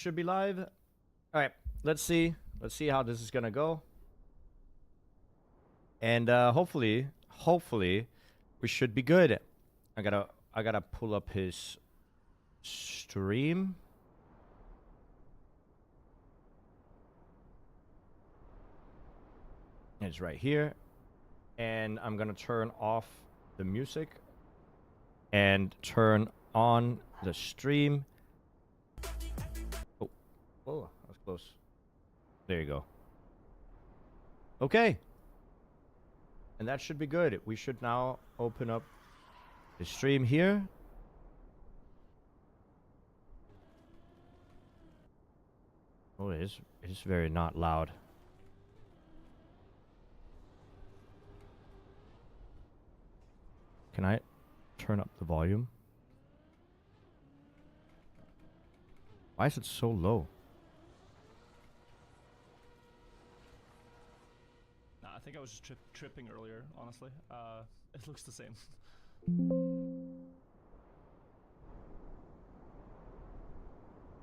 should be live. All right, let's see. Let's see how this is gonna go. And hopefully, we should be good. I gotta pull up his stream. It's right here. And I'm gonna turn off the music and turn on the stream. Oh, that was close. There you go. Okay. And that should be good. We should now open up the stream here. Oh, it is very not loud. Can I turn up the volume? Why is it so low? Nah, I think I was just tripping earlier, honestly. It looks the same.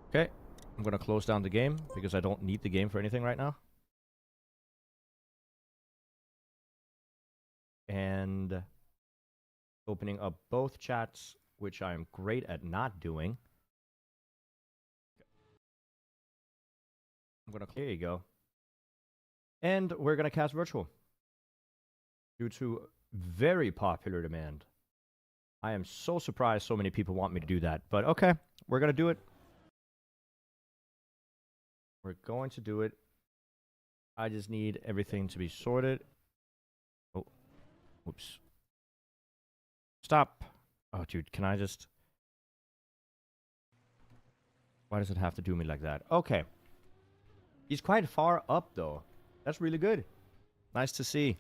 Okay, I'm gonna close down the game because I don't need the game for anything right now. And opening up both chats, which I'm great at not doing. There you go. And we're gonna cast virtual. Due to very popular demand. I am so surprised so many people want me to do that. But okay, we're gonna do it. We're going to do it. I just need everything to be sorted. Oh, whoops. Stop. Oh, dude, can I just... Why does it have to do me like that? Okay. He's quite far up, though. That's really good. Nice to see.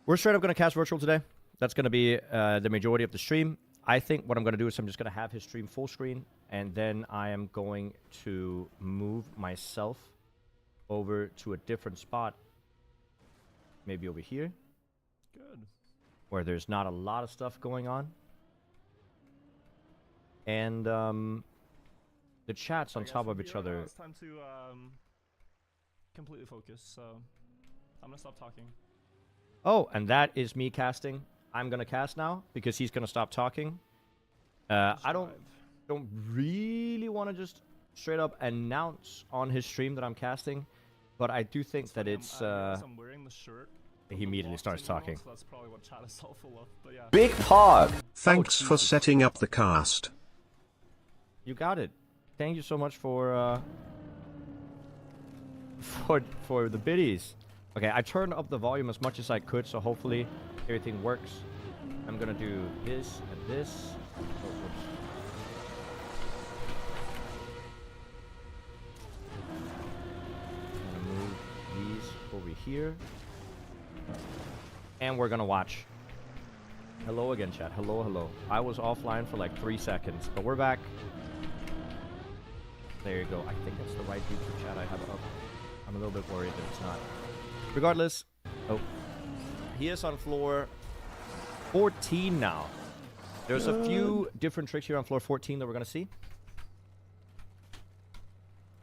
We're straight up going to cast virtual today. That's going to be the majority of the stream. I think what I'm going to do is I'm just going to have his stream full screen, and then I am going to move myself over to a different spot. Maybe over here. Good. Where there's not a lot of stuff going on. And the chats on top of each other. It's time to completely focus, so I'm gonna stop talking. Oh, and that is me casting. I'm gonna cast now because he's gonna stop talking. I don't really want to just straight up announce on his stream that I'm casting, but I do think that it's I'm wearing the shirt. He immediately starts talking. So that's probably what chat is all full of, but yeah. Big Pog! Thanks for setting up the cast. You got it. Thank you so much for the biddies. Okay, I turned up the volume as much as I could, so hopefully everything works. I'm gonna do this and this. Oh, whoops. I'm gonna move these over here. And we're gonna watch. Hello again, chat. Hello, hello. I was offline for like 3 seconds, but we're back. There you go. I think that's the right YouTube chat I have up. I'm a little bit worried that it's not. Regardless. Oh. He is on floor 14 now. There's a few different tricks here on floor 14 that we're gonna see.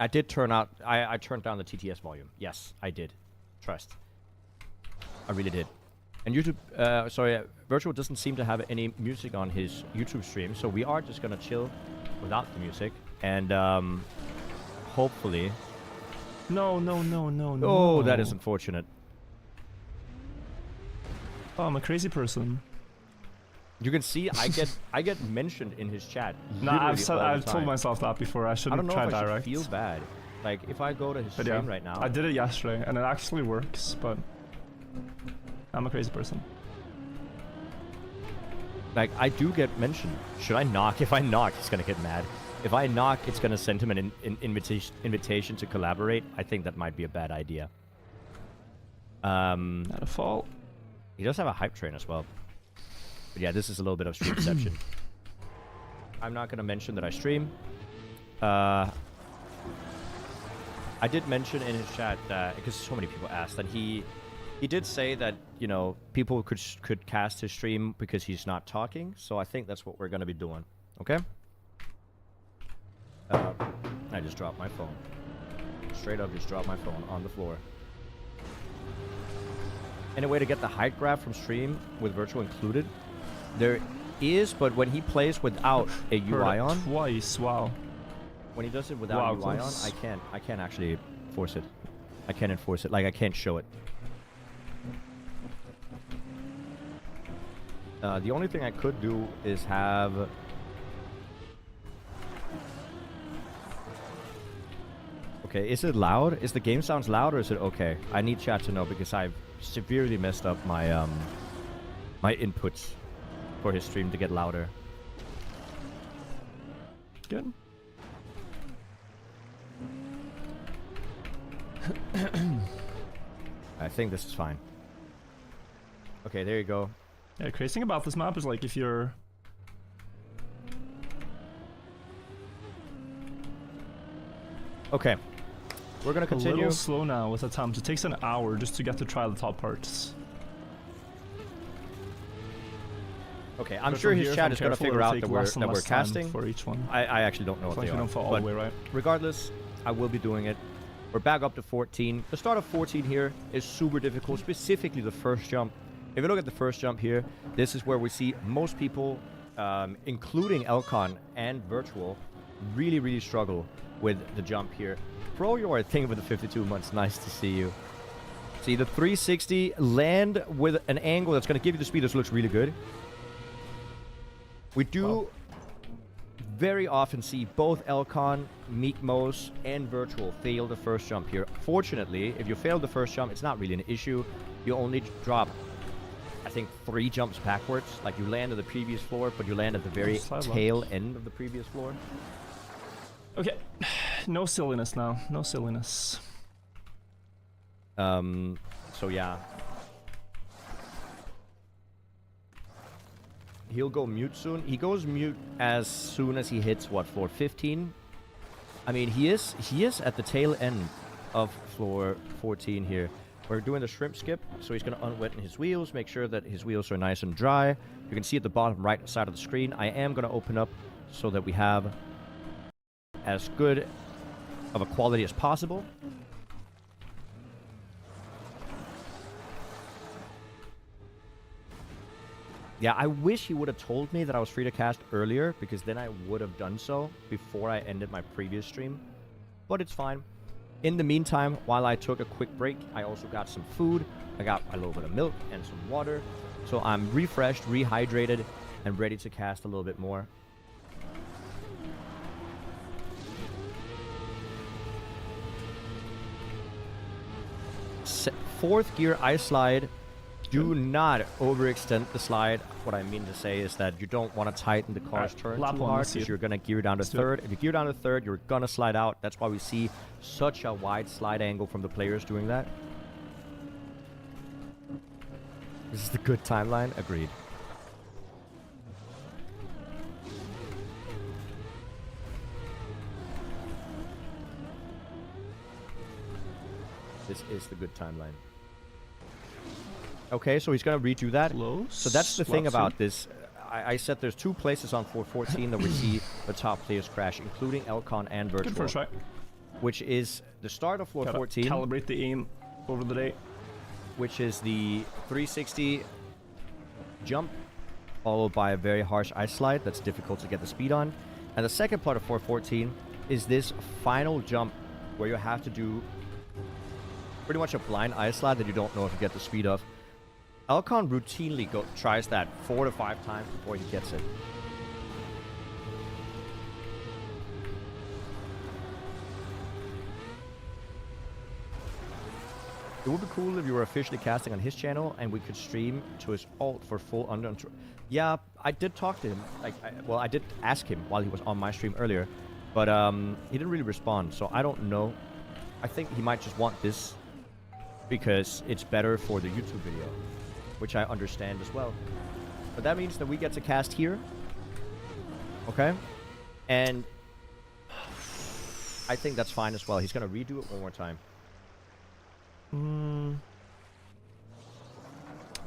I did turn out... I turned down the TTS volume. Yes, I did. Trust. I really did. And YouTube, Virtual doesn't seem to have any music on his YouTube stream, so we are just gonna chill without the music, and hopefully... No. Oh, that is unfortunate. Oh, I'm a crazy person. You can see I get mentioned in his chat. Nah, I've told myself that before. I shouldn't try direct. I don't know if I should feel bad. Like, if I go to his stream right now... I did it yesterday, and it actually works, but... I'm a crazy person. Like, I do get mentioned. Should I knock? If I knock, he's gonna get mad. If I knock, it's gonna send him an invitation to collaborate. I think that might be a bad idea. Not a fault. He does have a hype train as well. But yeah, this is a little bit of stream deception. I'm not gonna mention that I stream. I did mention in his chat that, because so many people asked, that he did say that, you know, people could cast his stream because he's not talking. So I think that's what we're gonna be doing. Okay? I just dropped my phone. Straight up, just dropped my phone on the floor. Any way to get the height graph from stream with virtual included? There is, but when he plays without a UI on, twice. Wow. when he does it without UI on, close. I can't actually force it. I can't enforce it. Like, I can't show it. The only thing I could do is have... Okay, is it loud? Is the game sounds loud or is it okay? I need chat to know because I've severely messed up my my inputs for his stream to get louder. Good. I think this is fine. Okay, there you go. Yeah, crazy thing about this map is like if you're... Okay, we're gonna a continue. little slow now with attempts. It takes an hour just to get to try the top parts. Okay, I'm But sure from his here, if chat I'm is gonna careful, figure it'll out take that we're less and less time casting. for each one. I actually don't know As what long they as you are. don't fall all But the way right. regardless, I will be doing it. We're back up to 14. The start of 14 here is super difficult, specifically the first jump. If you look at the first jump here, this is where we see most people, including Elcon and Virtual, really, really struggle with the jump here. Pro, you are a thing with the 52 months. Nice to see you. See the 360 land with an angle that's going to give you the speed. This looks really good. We do very often see both Elcon, Meekmos, and Virtual fail the first jump here. Fortunately, if you fail the first jump, it's not really an issue. You only drop, I think, 3 jumps backwards. Like, you land at the previous floor, but you land at the very tail end of the previous floor. Okay, no silliness now. No silliness. So yeah. He'll go mute soon. He goes mute as soon as he hits, what, floor 15? I mean, he is at the tail end of floor 14 here. We're doing the shrimp skip, so he's going to unwet his wheels, make sure that his wheels are nice and dry. You can see at the bottom right side of the screen, I am going to open up so that we have as good of a quality as possible. Yeah, I wish he would have told me that I was free to cast earlier, because then I would have done so before I ended my previous stream. But it's fine. In the meantime, while I took a quick break, I also got some food. I got a little bit of milk and some water. So I'm refreshed, rehydrated, and ready to cast a little bit more. Fourth gear ice slide. Do not overextend the slide. What I mean to say is that you don't want to tighten the car's turn too hard, because you're going to gear down to third. If you gear down to third, you're going to slide out. That's why we see such a wide slide angle from the players doing that. This is the good timeline. Agreed. This is the good timeline. Okay, so he's going to redo that. So that's the thing about this. I said there's 2 places on floor 14 that we see the top players crash, including Elcon and Virtual. Good first try. Which is the start of floor Gotta 14. Calibrate the aim over the day. Which is the 360 jump, followed by a very harsh ice slide that's difficult to get the speed on. And the second part of floor 14 is this final jump where you have to do pretty much a blind ice slide that you don't know if you get the speed of. Elcon routinely tries that 4 to 5 times before he gets it. It would be cool if you were officially casting on his channel and we could stream to his alt for full under. Yeah, I did talk to him. Like, well, I did ask him while he was on my stream earlier, but he didn't really respond. So I don't know. I think he might just want this because it's better for the YouTube video, which I understand as well. But that means that we get to cast here. Okay? And I think that's fine as well. He's going to redo it one more time.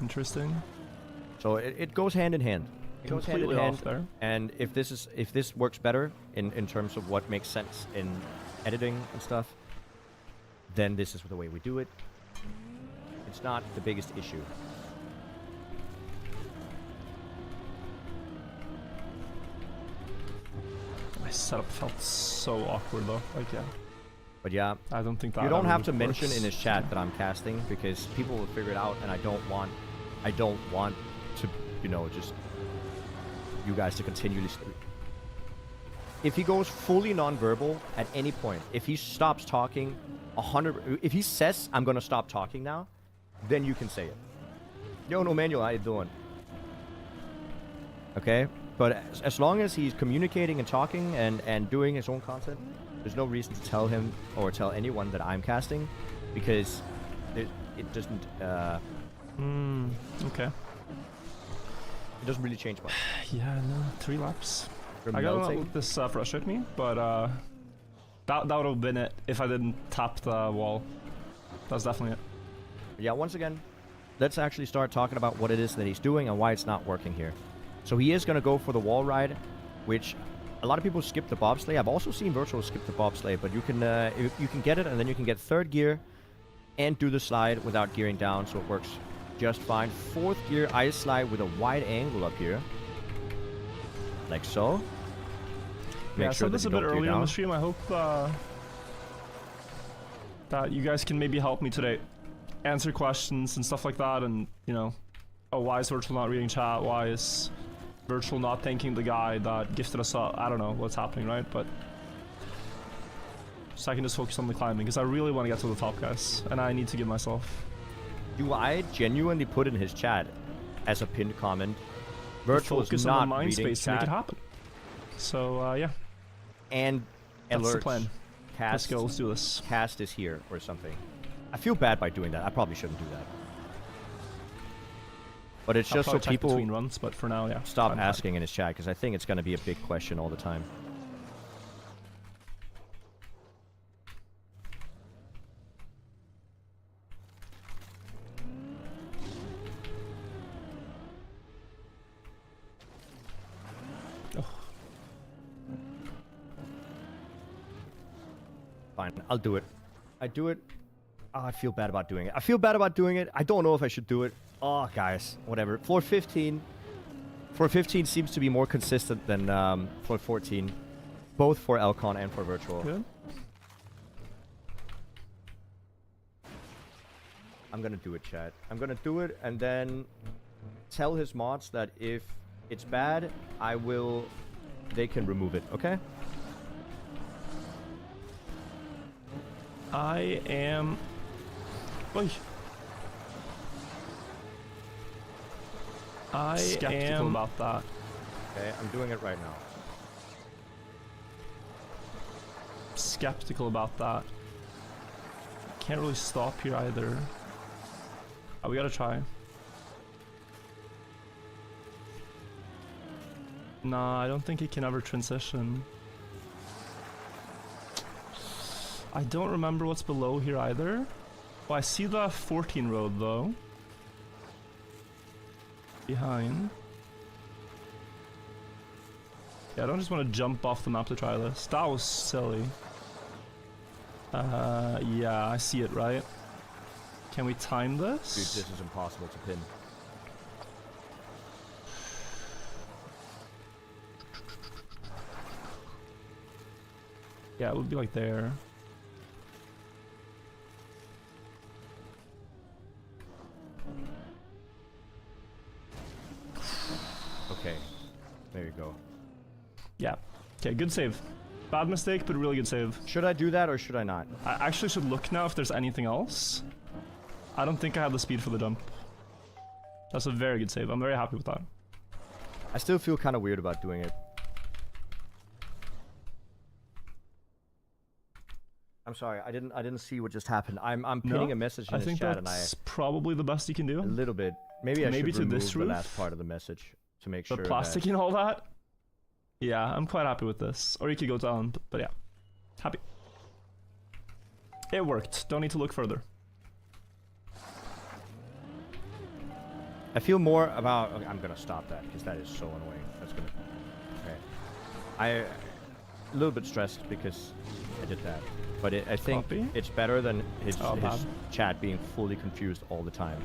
Interesting. So it goes hand in hand. It goes hand in Completely hand. off there. And if this works better in terms of what makes sense in editing and stuff, then this is the way we do it. It's not the biggest issue. My setup felt so awkward though. Like yeah, But yeah, I don't think that. you don't ever have to mention works. in his chat that I'm casting because people will figure it out, and I don't want to, you know, just you guys to continually. If he goes fully non-verbal at any point, if he stops talking, if he says I'm gonna stop talking now, then you can say it. Yo, no manual, how you doing? Okay, but as long as he's communicating and talking and doing his own content, there's no reason to tell him or tell anyone that I'm casting, because it doesn't. Okay. It doesn't really change much. Yeah, no, 3 laps. You're I gotta not melting. let this frustrate me, but that would have been it if I didn't tap the wall. That's definitely it. Yeah, once again, let's actually start talking about what it is that he's doing and why it's not working here. So he is going to go for the wall ride, which a lot of people skip the bobsleigh. I've also seen Virtual skip the bobsleigh, but you can you can get it, and then you can get 3rd gear and do the slide without gearing down, so it works just fine. 4th gear ice slide with a wide angle up here, like so. Yeah, I said that this you a bit don't gear earlier in down. the stream. I hope that you guys can maybe help me today, answer questions and stuff like that, and you know, oh, why is Virtual not reading chat? Why is Virtual not thanking the guy that gifted us up? I don't know what's happening, right? But so I can just focus on the climbing because I really want to get to the top, guys, and I need to give myself. Do I genuinely put in his chat as a pinned comment? Virtual Focus is on not the mind reading space to make chat, it happen. So yeah, and that's alerts. the plan. Let's Cast, go. Let's do this. cast is here or something. I feel bad by doing that. I probably shouldn't do that. But it's I'll just so probably check people between runs, but for now, yeah. stop fine. asking in his chat, because I think it's going to be a big question all the time. Fine, I'll do it. I do it. Oh, I feel bad about doing it. I feel bad about doing it. I don't know if I should do it. Oh, guys, whatever. Floor 15. Floor 15 seems to be more consistent than floor 14, both for Elcon and for Virtual. Good. I'm gonna do it, chat. I'm gonna do it and then tell his mods that if it's bad, they can remove it, okay? I am. Oy. I skeptical am about that. Okay, I'm doing it right now. Skeptical about that. Can't really stop here either. Oh, we gotta try. Nah, I don't think it can ever transition. I don't remember what's below here either. Oh, I see the 14 road though. Behind. Yeah, I don't just want to jump off the map to try this. That was silly. Yeah, I see it, right? Can we time this? Dude, this is impossible to pin. Yeah, it would be like there. Okay, there you go. Yeah. Okay, good save. Bad mistake, but really good save. Should I do that or should I not? I actually should look now if there's anything else. I don't think I have the speed for the jump. That's a very good save. I'm very happy with that. I still feel kind of weird about doing it. I'm sorry, I didn't see what just happened. I'm pinning a message in I his think chat and that's probably the best you can do. a little bit. Maybe I Maybe should to remove this the roof? last part of the message to make The sure plastic that... and all that. Yeah, I'm quite happy with this. Or you could go down, but yeah. Happy. It worked. Don't need to look further. I feel more about. Okay, I'm gonna stop that because that is so annoying. That's gonna. Okay. A little bit stressed because I did that, but I think Copy. it's better than his chat being fully confused all the time.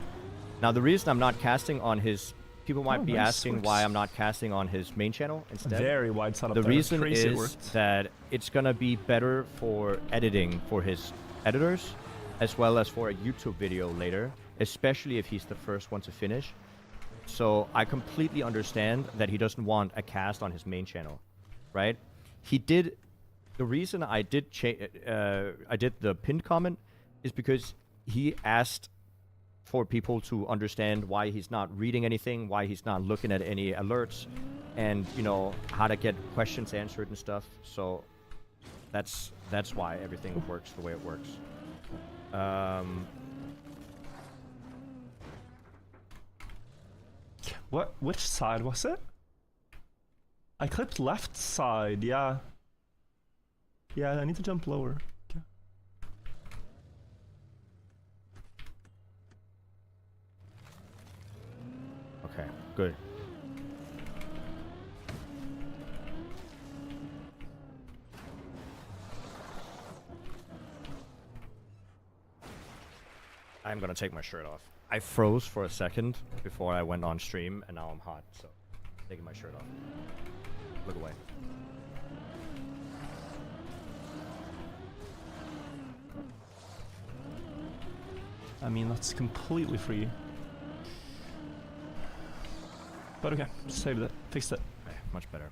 Now the reason I'm not casting on his. People might be asking why I'm not casting on his main channel instead. Very wide setup. The there. reason Crazy is that it's gonna be better for editing for his editors, as well as for a YouTube video later, especially if he's the first one to finish. So I completely understand that he doesn't want a cast on his main channel, right? He did. The reason I did the pinned comment is because he asked for people to understand why he's not reading anything, why he's not looking at any alerts, and you know how to get questions answered and stuff. So that's why everything works the way it works. What? Which side was it? I clipped left side. Yeah. Yeah, I need to jump lower. Okay. Okay, good. I'm gonna take my shirt off. I froze for a second before I went on stream, and now I'm hot, so taking my shirt off. Look away. I mean, that's completely free. But okay, saved it, fixed it. Okay, much better.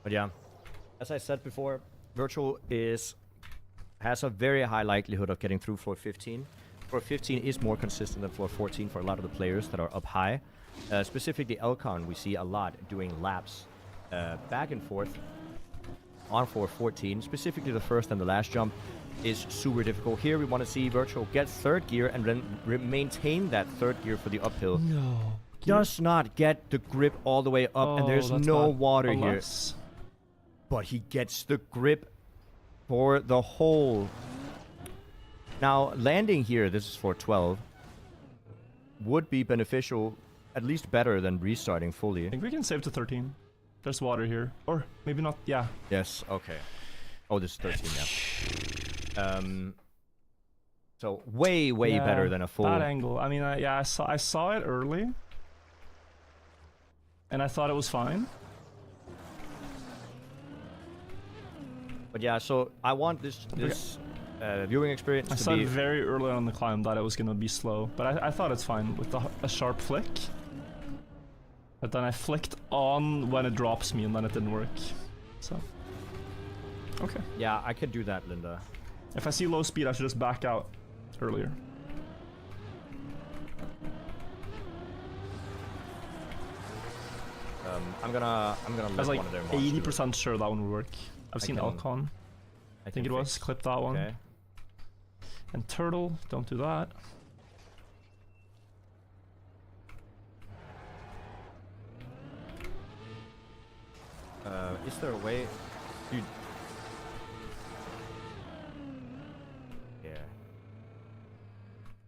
But yeah, as I said before, Virtual has a very high likelihood of getting through floor 15. Floor 15 is more consistent than floor 14 for a lot of the players that are up high. Specifically Elcon, we see a lot doing laps back and forth on floor 14. Specifically the first and the last jump is super difficult. Here we want to see Virtual get third gear and then maintain that third gear for the uphill. No. Does not get the grip all the way up, and there's no water here. But he gets the grip for the whole. Now, landing here, this is for 12, would be beneficial, at least better than restarting fully. I think we can save to 13. There's water here. Or maybe not, yeah. Yes, okay. Oh, this is 13, yeah. So way better than a full. That angle. I mean, yeah, I saw it early. And I thought it was fine. But yeah, so I want this viewing experience I to saw be it very early on the climb that it was gonna be slow, but I thought it's fine with a sharp flick. But then I flicked on when it drops me, and then it didn't work. So, okay. Yeah, I could do that, Linda. If I see low speed, I should just back out earlier. I'm gonna I was like one of their 80% sure that one would work. I've seen Elcon. I think it was. Clip that one. Okay. And Turtle, don't do that. Is there a way? Dude. Yeah.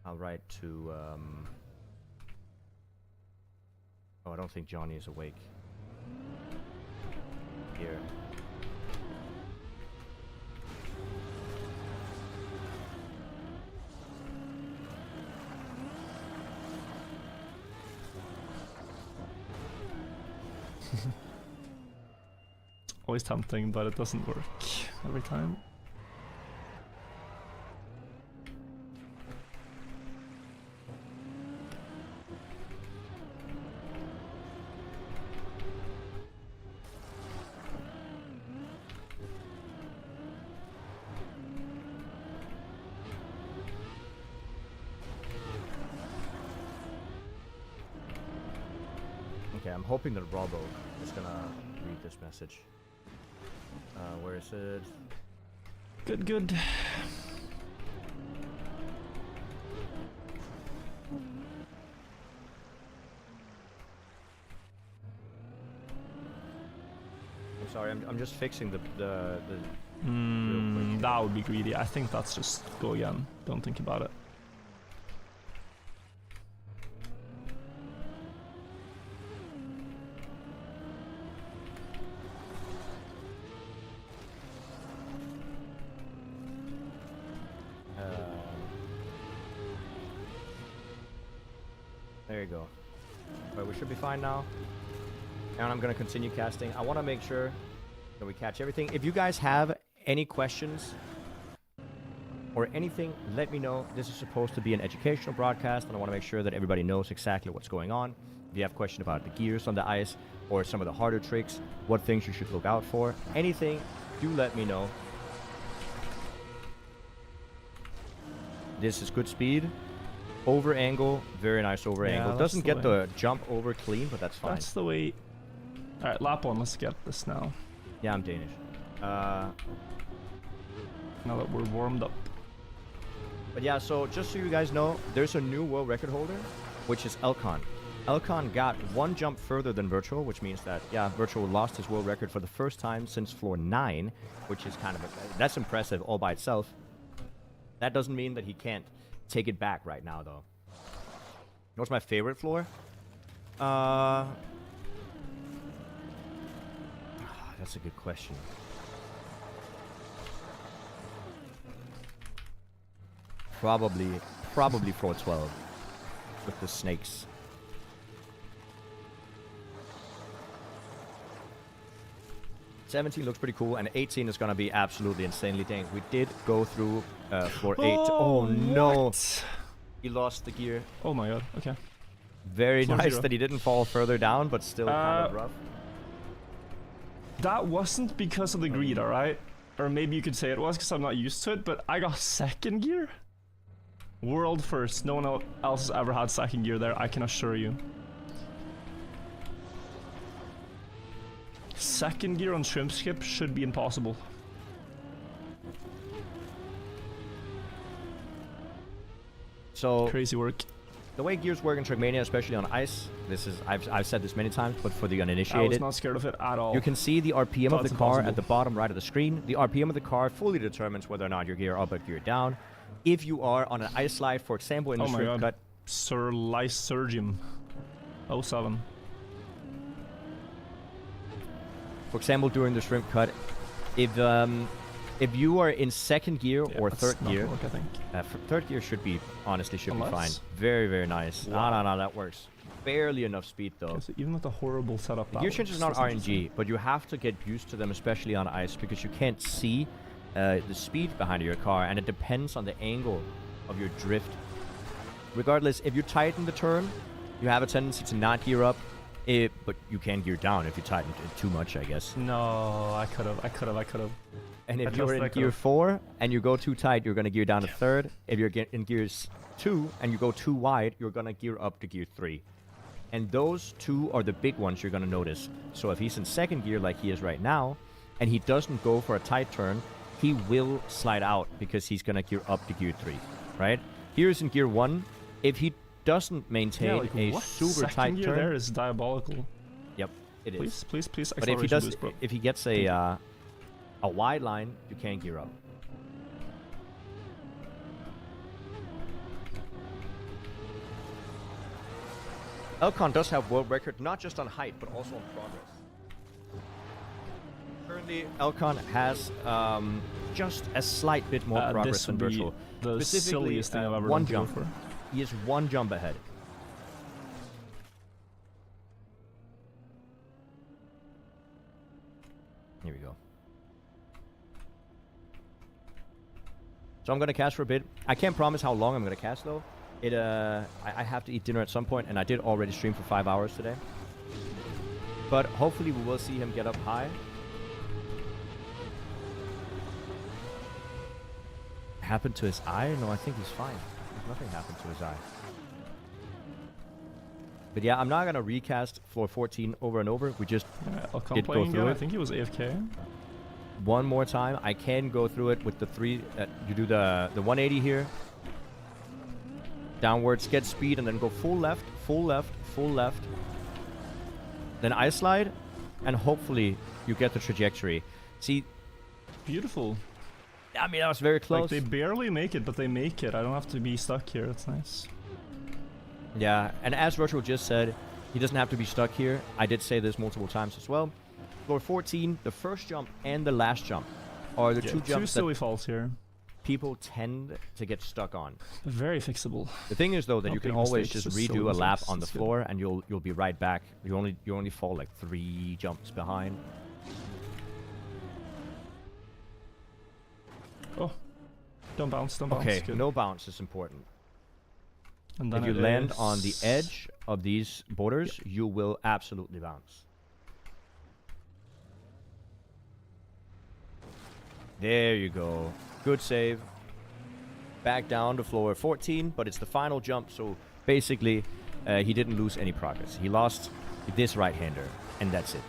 I'll write to, Oh, I don't think Johnny is awake. Here. Always tempting, but it doesn't work every time. Okay, I'm hoping that Robo is gonna read this message. Where is it? Good, good. I'm sorry, I'm just fixing the That would be greedy. I think that's just go again. Don't think about it. There you go. Alright, we should be fine now. And I'm gonna continue casting. I want to make sure that we catch everything. If you guys have any questions or anything, let me know. This is supposed to be an educational broadcast, and I want to make sure that everybody knows exactly what's going on. If you have questions about the gears on the ice or some of the harder tricks, what things you should look out for, anything, do let me know. This is good speed. Over angle, very nice over angle. Doesn't get the jump over clean, but that's fine. That's the way. Alright, lap 1, let's get this now. Yeah, I'm Danish. Now that we're warmed up. But yeah, so just so you guys know, there's a new world record holder, which is Elcon. Elcon got one jump further than Virtual, which means that, yeah, Virtual lost his world record for the first time since floor 9, which is kind of, that's impressive all by itself. That doesn't mean that he can't take it back right now, though. What's my favorite floor? That's a good question. Probably floor 12 with the snakes. '17 looks pretty cool, and 18 is gonna be absolutely insanely dangerous. We did go through floor 8. Oh no! What? He lost the gear. Oh my god, okay. Very Floor nice 0. that he didn't fall further down, but still kind of rough. That wasn't because of the greed, alright? Or maybe you could say it was because I'm not used to it, but I got second gear? World first. No one else has ever had second gear there, I can assure you. Second gear on Shrimp Skip should be impossible. So Crazy work. the way gears work in Trackmania, especially on ice, this is I've said this many times, but for the I was uninitiated, not scared of it at all. you can see the RPM of That's the car impossible. at the bottom right of the screen. The RPM of the car fully determines whether or not your gear up or gear down. If you are on an ice slide, for example, in the Oh my shrimp god. cut, Sir Lysergium. 07. for example, during the shrimp cut, if you are in second gear Yeah, or that's third not gear, gonna work, I think. third gear should be honestly be fine. Unless? Very, very nice. Wow. No, that works. Barely enough speed though. Okay, so even with the horrible setup, Gear change is not RNG, but you have to get used to them, especially on ice, because you can't see the speed behind your car, and it depends on the angle of your drift. Regardless, if you tighten the turn, you have a tendency to not gear up, but you can gear down if you tighten it too much, I guess. No, I could have. And if Adjust you're in that gear curve. 4 and you go too tight, you're going to gear down to third. If you're in gears 2 and you go too wide, you're going to gear up to gear 3. And those two are the big ones you're going to notice. So if he's in second gear like he is right now, and he doesn't go for a tight turn, he will slide out because he's going to gear up to gear 3, right? Here's in gear 1. If he doesn't maintain a super Second tight gear turn... there is diabolical. Yep, it is. Please. But if he acceleration does, boost, bro. if he gets a wide line, you can't gear up. Elcon does have world record, not just on height, but also on progress. Currently, Elcon has just a slight bit more progress this than would be Virtual. the Specifically, silliest thing I've ever one done to go jump. for. He is one jump ahead. Here we go. So I'm gonna cast for a bit. I can't promise how long I'm gonna cast though. I have to eat dinner at some point, and I did already stream for 5 hours today. But hopefully we will see him get up high. Happened to his eye? No, I think he's fine. Nothing happened to his eye. But yeah, I'm not gonna recast floor 14 over and over. We just Elcon did go playing through again. I it. think he was AFK. One more time. I can go through it with the 3. You do the 180 here. Downwards, get speed, and then go full left, full left, full left. Then ice slide, and hopefully you get the trajectory. See, Beautiful. I mean, that was very close. Like, they barely make it, but they make it. I don't have to be stuck here. That's nice. Yeah, and as Virtual just said, he doesn't have to be stuck here. I did say this multiple times as well. Floor 14, the first jump and the last jump are the two Two jumps silly falls here. people tend to get stuck on. Very fixable. The thing is, though, that Not you can big always mistakes, just just so redo a lap mistakes, on the it's good. floor, and you'll be right back. You only fall like 3 jumps behind. Oh, don't bounce, don't bounce. Okay, Good. no bounce is important. And If then you it land on the is- edge of these borders, you will absolutely bounce. There you go. Good save. Back down to floor 14, but it's the final jump, so basically he didn't lose any progress. He lost this right-hander, and that's it.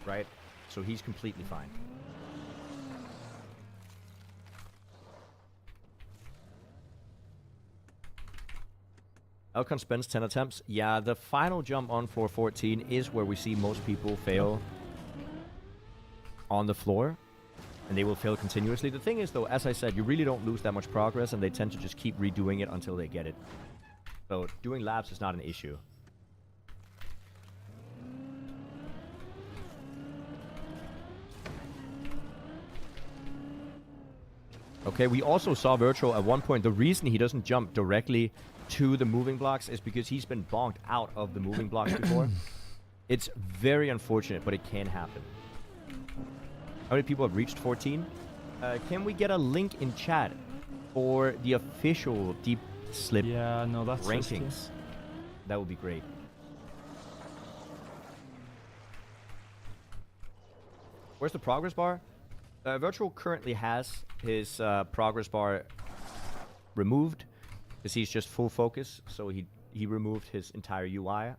Right? So he's completely fine. Elcon spends 10 attempts. Yeah, the final jump on floor 14 is where we see most people fail on the floor. And they will fail continuously. The thing is, though, as I said, you really don't lose that much progress, and they tend to just keep redoing it until they get it. So doing laps is not an issue. Okay, we also saw Virtual at one point. The reason he doesn't jump directly to the moving blocks is because he's been bonked out of the moving blocks before. It's very unfortunate, but it can happen. How many people have reached 14? Can we get a link in chat for the official Deep Slip Yeah, no, that's risky. rankings? That would be great. Where's the progress bar? Virtual currently has his progress bar removed because he's just full focus, so he removed his entire UI.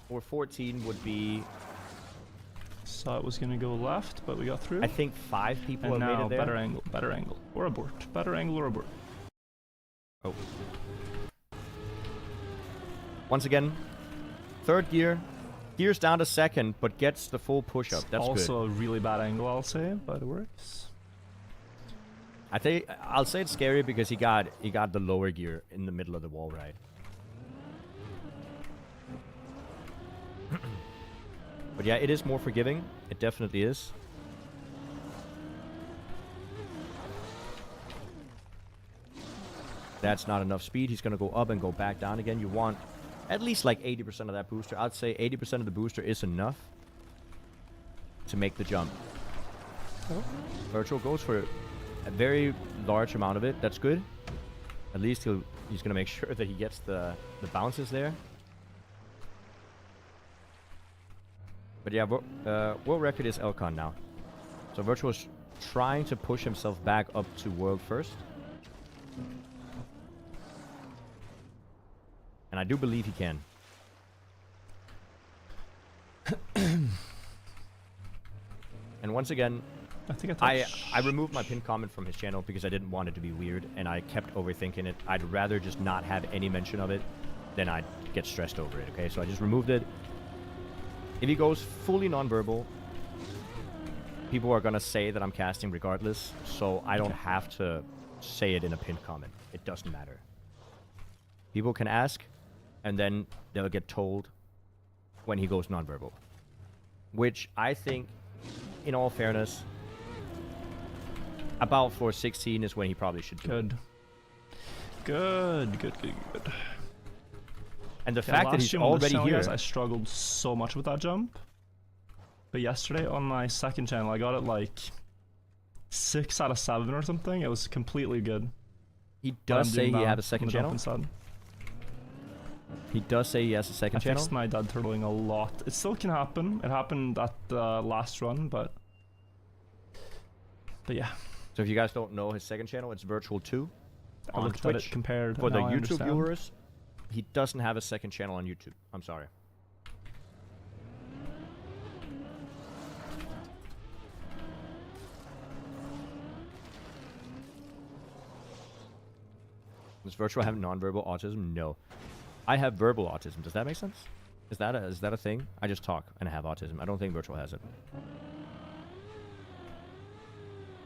Or 14 would be... So it was gonna go left, but we got through. I think 5 people And have made now it there. better angle, or abort. Better angle or abort. Oh. Once again, third gear. Gears down to second, but gets the full push-up. That's also good. a really bad angle, I'll say, but it works. I'll say it's scary because he got the lower gear in the middle of the wall ride. But yeah, it is more forgiving. It definitely is. That's not enough speed. He's going to go up and go back down again. You want at least like 80% of that booster. I'd say 80% of the booster is enough to make the jump. Oh. Virtual goes for a very large amount of it. That's good. At least he's going to make sure that he gets the bounces there. But yeah, world record is Elcon now. So Virtual is trying to push himself back up to world first. And I do believe he can. And once again, I think I removed my pinned comment from his channel because I didn't want it to be weird, and I kept overthinking it. I'd rather just not have any mention of it than I'd get stressed over it, okay? So I just removed it. If he goes fully nonverbal, people are gonna say that I'm casting regardless, so I don't have to say it in a pinned comment. It doesn't matter. People can ask, and then they'll get told when he goes nonverbal. Which I think, in all fairness, about floor 16 is when he probably should do it. Good. And the Yeah, fact that last he's stream on this already channel, here... guys, I struggled so much with that jump. But yesterday on my second channel, I got it like 6 out of 7 or something. It was completely good. He But I'm does say doing he that had a on second the jump channel. instead. He does say he has a second I channel. fixed my dead turtling a lot. It still can happen. It happened at the last run, but yeah. So if you guys don't know his second channel, it's Virtual 2 I on looked at Twitch. it compared. For the now I YouTube understand. viewers, he doesn't have a second channel on YouTube. I'm sorry. Does Virtual have nonverbal autism? No. I have verbal autism. Does that make sense? Is that a thing? I just talk and I have autism. I don't think Virtual has it.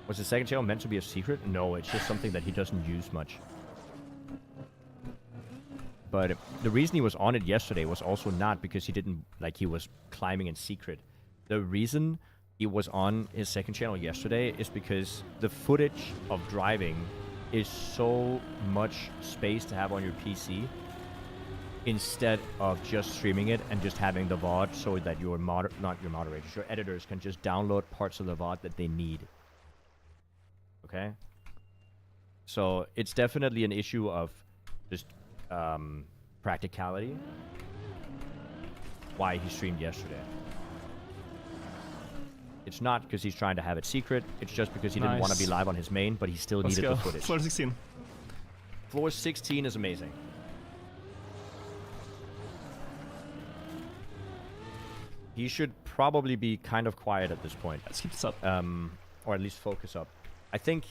Was the second channel meant to be a secret? No, it's just something that he doesn't use much. But the reason he was on it yesterday was also not because he didn't, like, he was climbing in secret. The reason he was on his second channel yesterday is because the footage of driving is so much space to have on your PC instead of just streaming it and just having the VOD so that your not your moderators, your editors can just download parts of the VOD that they need. Okay? So it's definitely an issue of just practicality. Why he streamed yesterday. It's not because he's trying to have it secret. It's just because he didn't want to be live on his main, but he still needed the footage. Floor 16. Floor 16 is amazing. He should probably be kind of quiet at this point. Let's keep this up. Or at least focus up. I think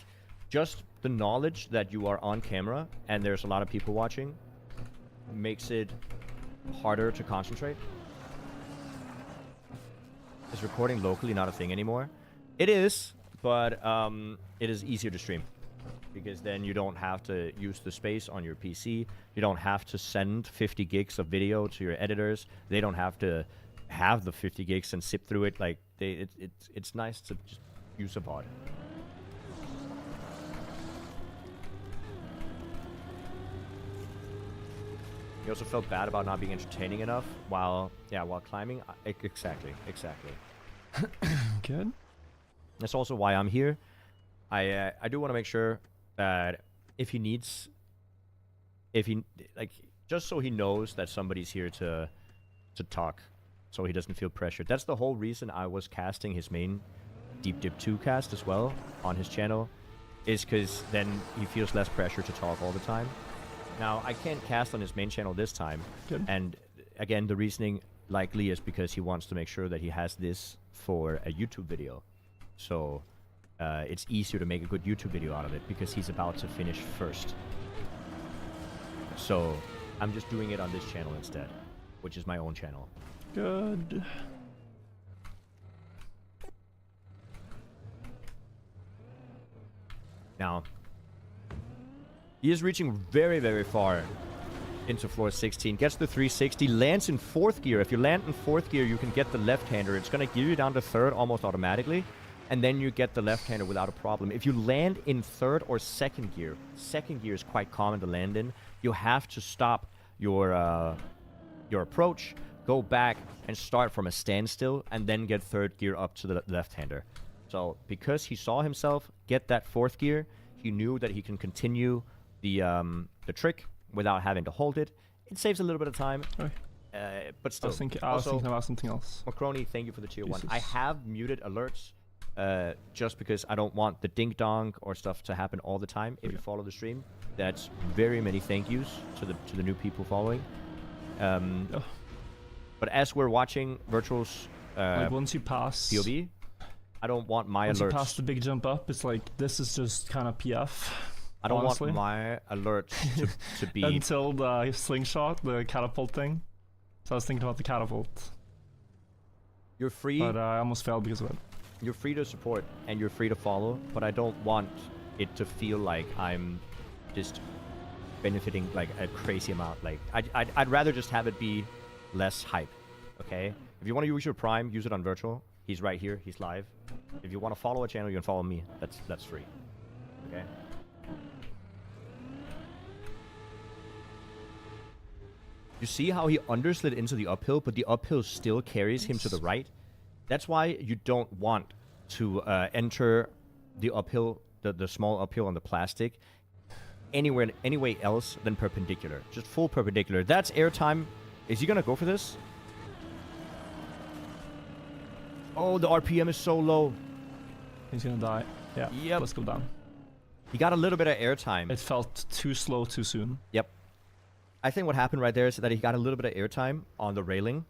just the knowledge that you are on camera and there's a lot of people watching makes it harder to concentrate. Is recording locally not a thing anymore? It is, but it is easier to stream. Because then you don't have to use the space on your PC. You don't have to send 50 gigs of video to your editors. They don't have to have the 50 gigs and zip through it. Like, it's nice to just use a VOD. You also felt bad about not being entertaining enough while climbing. Exactly. Good. That's also why I'm here. I do want to make sure that if he just so he knows that somebody's here to talk, so he doesn't feel pressured. That's the whole reason I was casting his main Deep Dip 2 cast as well on his channel, is because then he feels less pressure to talk all the time. Now, I can't cast on his main channel this time. Good. And again, the reasoning likely is because he wants to make sure that he has this for a YouTube video. So it's easier to make a good YouTube video out of it because he's about to finish first. So I'm just doing it on this channel instead, which is my own channel. Good. Now, he is reaching very, very far into floor 16. Gets the 360, lands in 4th gear. If you land in 4th gear, you can get the left-hander. It's going to gear you down to 3rd almost automatically. And then you get the left-hander without a problem. If you land in 3rd or 2nd gear is quite common to land in. You have to stop your approach, go back, and start from a standstill, and then get 3rd gear up to the left-hander. So because he saw himself get that 4th gear, he knew that he can continue the trick without having to hold it. It saves a little bit of time, but still. I was thinking about something else. Macroni, thank you for the tier 1. I have muted alerts just because I don't want the ding dong or stuff to happen all the time. If you follow the stream, that's very many thank yous to the new people following. But as we're watching Virtual's like once you pass POV, I don't want my once alerts. you pass the big jump up, it's like this is just kind of PF. I don't honestly. want my alerts to be until the slingshot, the catapult thing. So I was thinking about the catapult. You're free. But I almost failed because of it. You're free to support and you're free to follow, but I don't want it to feel like I'm just benefiting like a crazy amount. Like I'd rather just have it be less hype. Okay? If you want to use your Prime, use it on Virtual. He's right here. He's live. If you want to follow a channel, you can follow me. That's free. Okay? You see how he underslid into the uphill, but the uphill still carries him to the right? That's why you don't want to enter the uphill, the small uphill on the plastic, any way else than perpendicular. Just full perpendicular. That's airtime. Is he going to go for this? Oh, the RPM is so low. He's going to die. Yeah, yep. Let's go down. He got a little bit of airtime. It felt too slow too soon. Yep. I think what happened right there is that he got a little bit of airtime on the railing.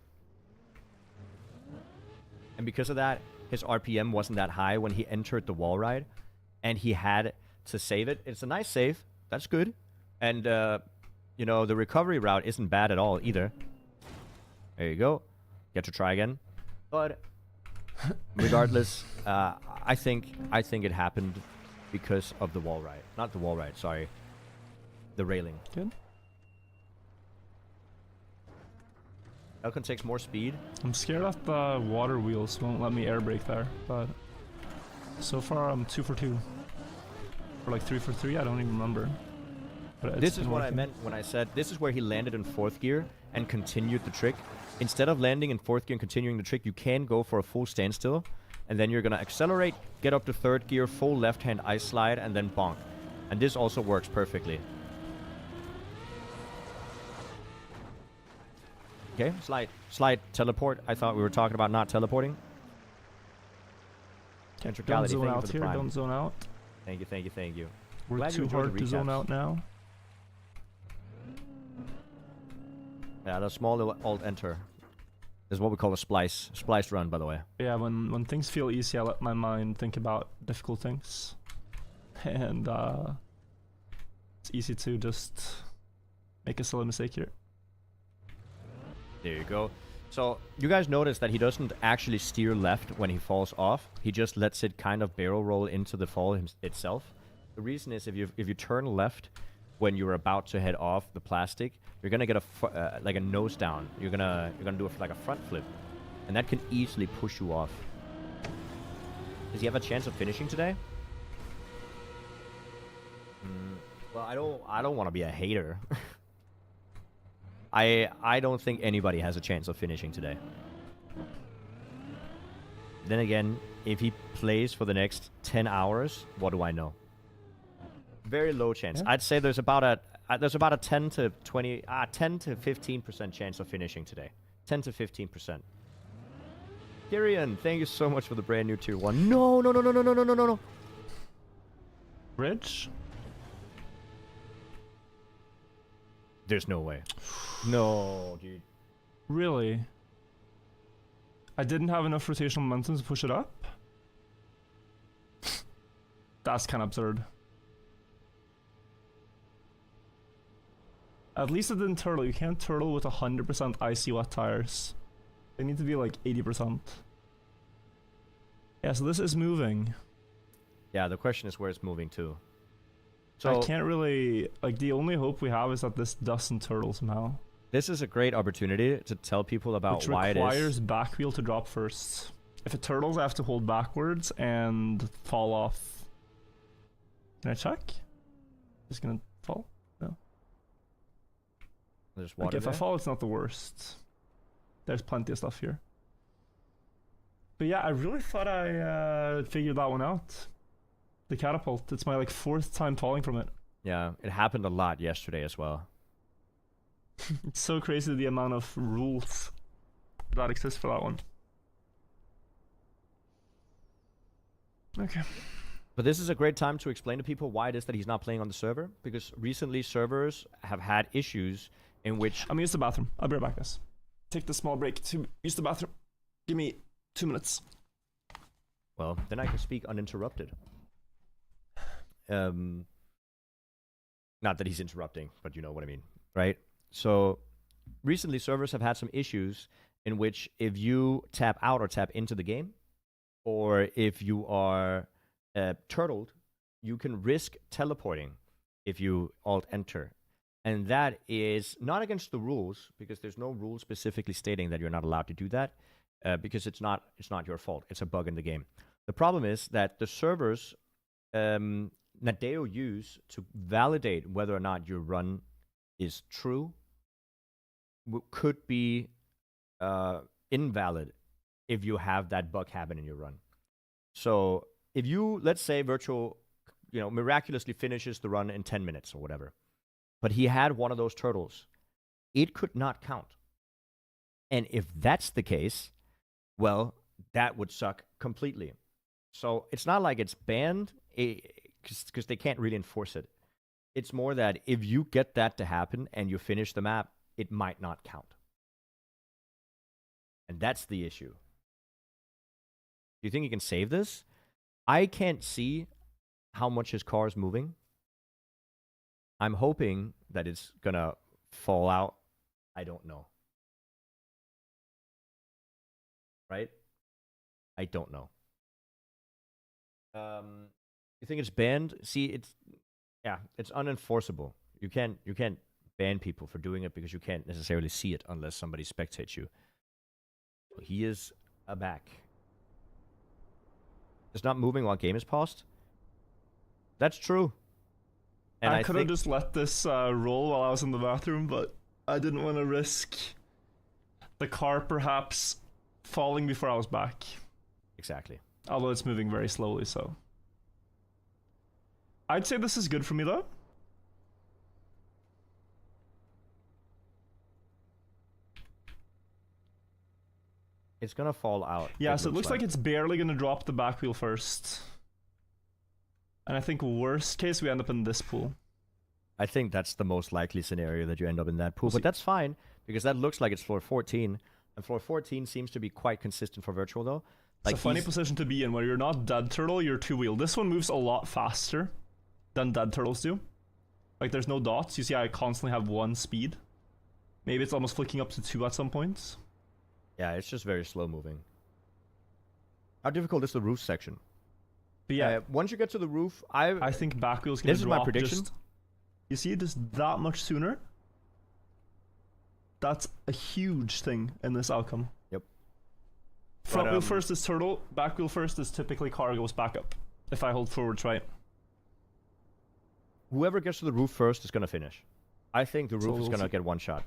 And because of that, his RPM wasn't that high when he entered the wall ride. And he had to save it. It's a nice save. That's good. And, you know, the recovery route isn't bad at all either. There you go. Get to try again. But regardless, I think it happened because of the wall ride. Not the wall ride, sorry. The railing. Good. Elcon takes more speed. I'm scared that the water wheels won't let me air brake there, but so far I'm 2 for 2. Or like 3 for 3, I don't even remember. But This is what I meant when I said this is where he landed in 4th gear and continued the trick. Instead of landing in 4th gear and continuing the trick, you can go for a full standstill, and then you're gonna accelerate, get up to 3rd gear, full left-hand ice slide, and then bonk. And this also works perfectly. Okay, slide teleport. I thought we were talking about not teleporting. Don't zone out here, don't zone out. Thank you, thank you, thank you. We're Glad you too enjoyed hard the to zone recaps. out now. Yeah, the small little alt-enter is what we call a splice. Spliced run, by the way. Yeah, when things feel easy, I let my mind think about difficult things. And it's easy to just make a silly mistake here. There you go. So, you guys notice that he doesn't actually steer left when he falls off. He just lets it kind of barrel roll into the fall itself. The reason is if you turn left when you're about to head off the plastic, you're gonna get like a nose down. You're gonna do like a front flip, and that can easily push you off. Does he have a chance of finishing today? Well, I don't want to be a hater. I don't think anybody has a chance of finishing today. Then again, if he plays for the next 10 hours, what do I know? Very low chance. Yeah. I'd say there's about a 10 to 15% chance of finishing today. 10 to 15%. Tyrion, thank you so much for the brand new tier 1. No. Bridge? There's no way. No, dude. Really? I didn't have enough rotational momentum to push it up? That's kind of absurd. At least it didn't turtle. You can't turtle with 100% icy wet tires. They need to be like 80%. Yeah, so this is moving. Yeah, the question is where it's moving to. So I can't really... Like, the only hope we have is that this doesn't turtle somehow. this is a great opportunity to tell people about Which why it is. requires back wheel to drop first. If it turtles, I have to hold backwards and fall off. Can I check? Just gonna fall? No. There's Like, water if I there. fall, it's not the worst. There's plenty of stuff here. But yeah, I really thought I figured that one out. The catapult. It's my like 4th time falling from it. Yeah, it happened a lot yesterday as well. It's so crazy the amount of rules that exist for that one. Okay. But this is a great time to explain to people why it is that he's not playing on the server, because recently servers have had issues in which... I'm gonna use the bathroom. I'll be right back, guys. Take the small break to use the bathroom. Give me 2 minutes. Well, then I can speak uninterrupted. Not that he's interrupting, but you know what I mean, right? So recently servers have had some issues in which if you tap out or tap into the game, or if you are turtled, you can risk teleporting if you alt-enter. And that is not against the rules, because there's no rule specifically stating that you're not allowed to do that, because it's not your fault. It's a bug in the game. The problem is that the servers Nadeo use to validate whether or not your run is true could be invalid if you have that bug happen in your run. So if you, let's say Virtual, miraculously finishes the run in 10 minutes or whatever, but he had one of those turtles, it could not count. And if that's the case, well, that would suck completely. So it's not like it's banned, because they can't really enforce it. It's more that if you get that to happen and you finish the map, it might not count. And that's the issue. Do you think you can save this? I can't see how much his car is moving. I'm hoping that it's gonna fall out. I don't know. Right? I don't know. You think it's banned? See, it's unenforceable. You can't ban people for doing it because you can't necessarily see it unless somebody spectates you. He is back. It's not moving while game is paused. That's true. And I could have just let this roll while I was in the bathroom, but I didn't want to risk the car perhaps falling before I was back. Exactly. Although it's moving very slowly, so. I'd say this is good for me, though. It's gonna fall out. Yeah, so it looks like it's barely gonna drop the back wheel first. And I think worst case, we end up in this pool. I think that's the most likely scenario, that you end up in that pool. But that's fine, because that looks like it's floor 14. And floor 14 seems to be quite consistent for virtual, though. Like, it's a funny position to be in, where you're not dead turtle, you're two-wheel. This one moves a lot faster than dead turtles do. Like, there's no dots. You see I constantly have 1 speed. Maybe it's almost flicking up to 2 at some points. Yeah, it's just very slow moving. How difficult is the roof section? But yeah, once you get to the roof, I think back wheel's gonna drop. This is my prediction. You see, just that much sooner. That's a huge thing in this outcome. Yep. Front wheel first is turtle. Back wheel first is typically car goes back up. If I hold forwards right. Whoever gets to the roof first is gonna finish. I think the roof is gonna get one shot,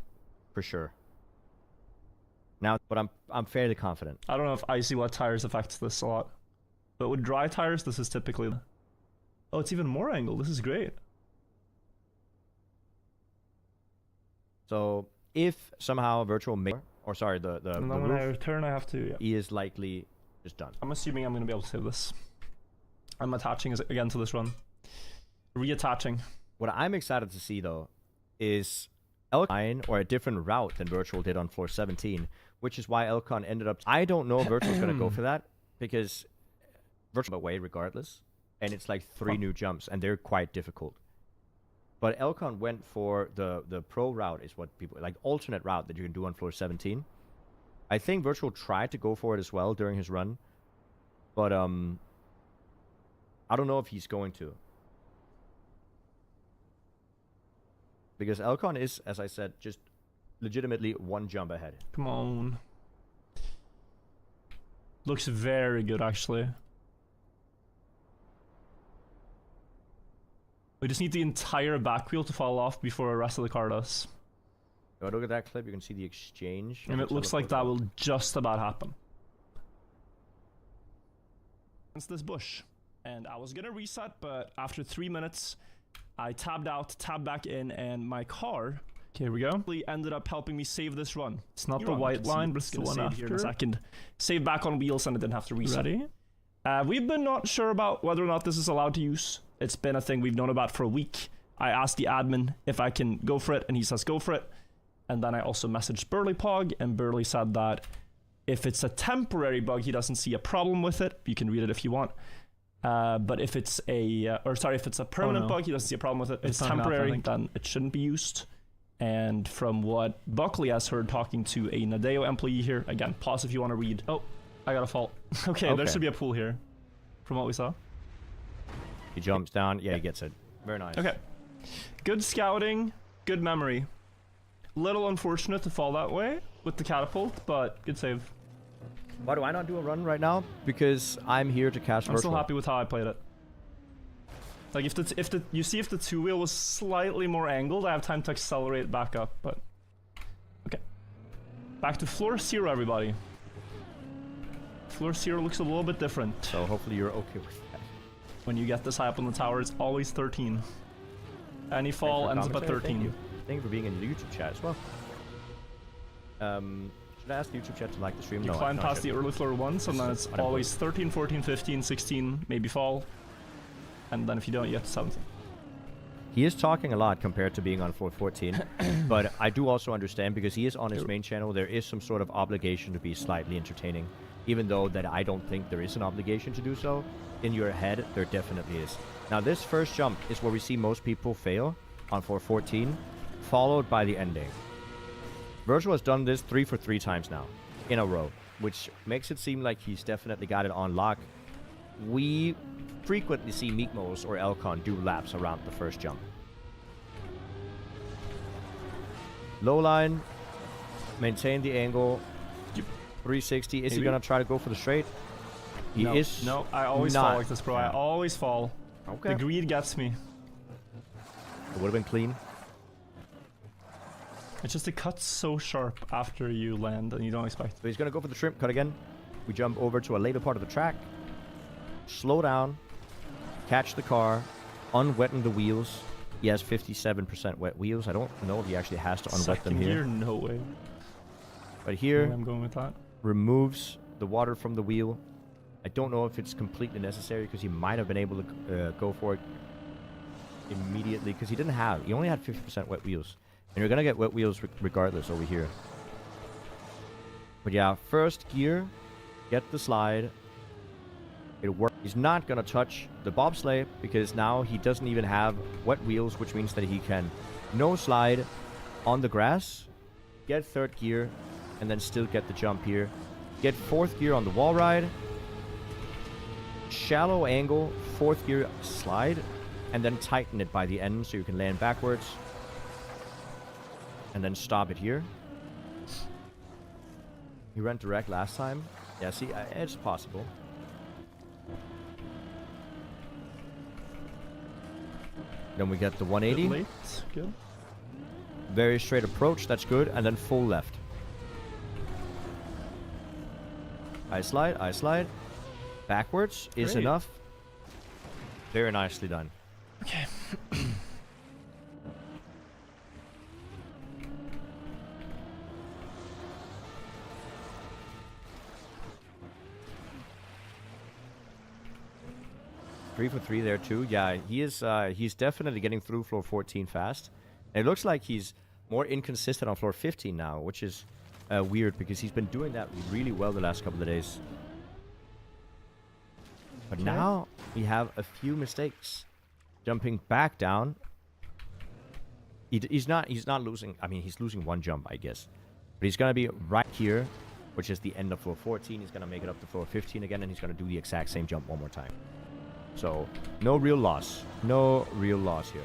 for sure. Now, but I'm fairly confident. I don't know if icy wet tires affects this a lot, but with dry tires, this is typically. Oh, it's even more angle. This is great. So if somehow virtual or sorry, the and then the when I roof, return, I have to. Yeah. he is likely just done. I'm assuming I'm gonna be able to save this. I'm attaching again to this run. Reattaching. What I'm excited to see though is Elcon or a different route than virtual did on floor 17, which is why Elcon ended up. I don't know if virtual's gonna go for that, because virtual away regardless, and it's like 3 new jumps and they're quite difficult. But Elcon went for the pro route, is what people like, alternate route that you can do on floor 17. I think virtual tried to go for it as well during his run, but I don't know if he's going to. Because Elcon is, as I said, just legitimately 1 jump ahead. Come on. Looks very good, actually. We just need the entire back wheel to fall off before the rest of the car does. If I look at that clip, you can see the exchange. And it looks like that will just about happen. It's this bush. And I was gonna reset, but after 3 minutes, I tabbed out, tabbed back in, and my car, okay, here we go, ended up helping me save this run. It's not the white line, but it's the one after. Here in a second. Save back on wheels, and I didn't have to reset. Ready? We've been not sure about whether or not this is allowed to use. It's been a thing we've known about for a week. I asked the admin if I can go for it, and he says go for it. And then I also messaged Burley Pog, and Burley said that if it's a temporary bug, he doesn't see a problem with it. You can read it if you want. But if it's a, if it's a permanent bug, he doesn't see a problem with it. If it's temporary, then it shouldn't be used. And from what Buckley has heard talking to a Nadeo employee here, again, pause if you want to read. Oh, I got a fault. Okay, there should be a pool here, from what we saw. He jumps down. Yeah, he gets it. Very nice. Okay. Good scouting, good memory. Little unfortunate to fall that way with the catapult, but good save. Why do I not do a run right now? Because I'm here to cast virtual. I'm still happy with how I played it. Like if the you see if the 2-wheel was slightly more angled, I have time to accelerate back up, but okay. Back to floor 0, everybody. Floor 0 looks a little bit different. So hopefully you're okay with that. When you get this high up on the tower, it's always 13. Any fall ends up at 13. Thank you for being in the YouTube chat as well. Should I ask the YouTube chat to like the stream? You climb past the early floor once, and then it's always 13, 14, 15, 16, maybe fall. And then if you don't, you get to 17. He is talking a lot compared to being on floor 14, but I do also understand, because he is on his main channel, there is some sort of obligation to be slightly entertaining, even though that I don't think there is an obligation to do so. In your head, there definitely is. Now, this first jump is where we see most people fail on floor 14, followed by the ending. Virtual has done this 3 for 3 times now in a row, which makes it seem like he's definitely got it on lock. We frequently see Meekmos or Elcon do laps around the first jump. Low line. Maintain the angle. Yep. 360. Is he Maybe. gonna try to go for the straight? He no, is. No, I always not. fall like this, bro. I Yeah. always fall. Okay. The greed gets me. It would have been clean. It's just it cuts so sharp after you land and you don't expect. So he's gonna go for the shrimp cut again. We jump over to a later part of the track. Slow down. Catch the car. Unwetten the wheels. He has 57% wet wheels. I don't know if he actually has to unwet them Second here. gear, no way. But No here, way I'm going with that. removes the water from the wheel. I don't know if it's completely necessary because he might have been able to go for it immediately because he only had 50% wet wheels. And you're going to get wet wheels regardless over here. But yeah, first gear, get the slide. It works. He's not going to touch the bobsleigh because now he doesn't even have wet wheels, which means that he can no slide on the grass, get third gear, and then still get the jump here. Get fourth gear on the wall ride, shallow angle, fourth gear slide, and then tighten it by the end so you can land backwards. And then stop it here. He ran direct last time. Yeah, see, it's possible. Then we get the 180. Late. Good. Very straight approach, that's good. And then full left. I slide. Backwards is Great. enough. Very nicely done. Okay. 3 for 3 there too. Yeah, he is. He's definitely getting through floor 14 fast. And it looks like he's more inconsistent on floor 15 now, which is weird because he's been doing that really well the last couple of days. But now we have a few mistakes. Jumping back down. He's not losing. I mean, he's losing one jump, I guess. But he's gonna be right here, which is the end of floor 14. He's gonna make it up to floor 15 again, and he's gonna do the exact same jump one more time. So, no real loss. No real loss here.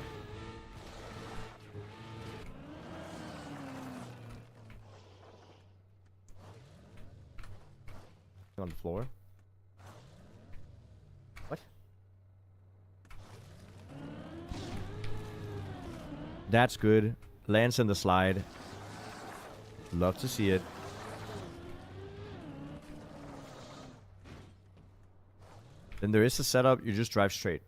On the floor. What? That's good. Lands in the slide. Love to see it. Then there is a setup, you just drive straight.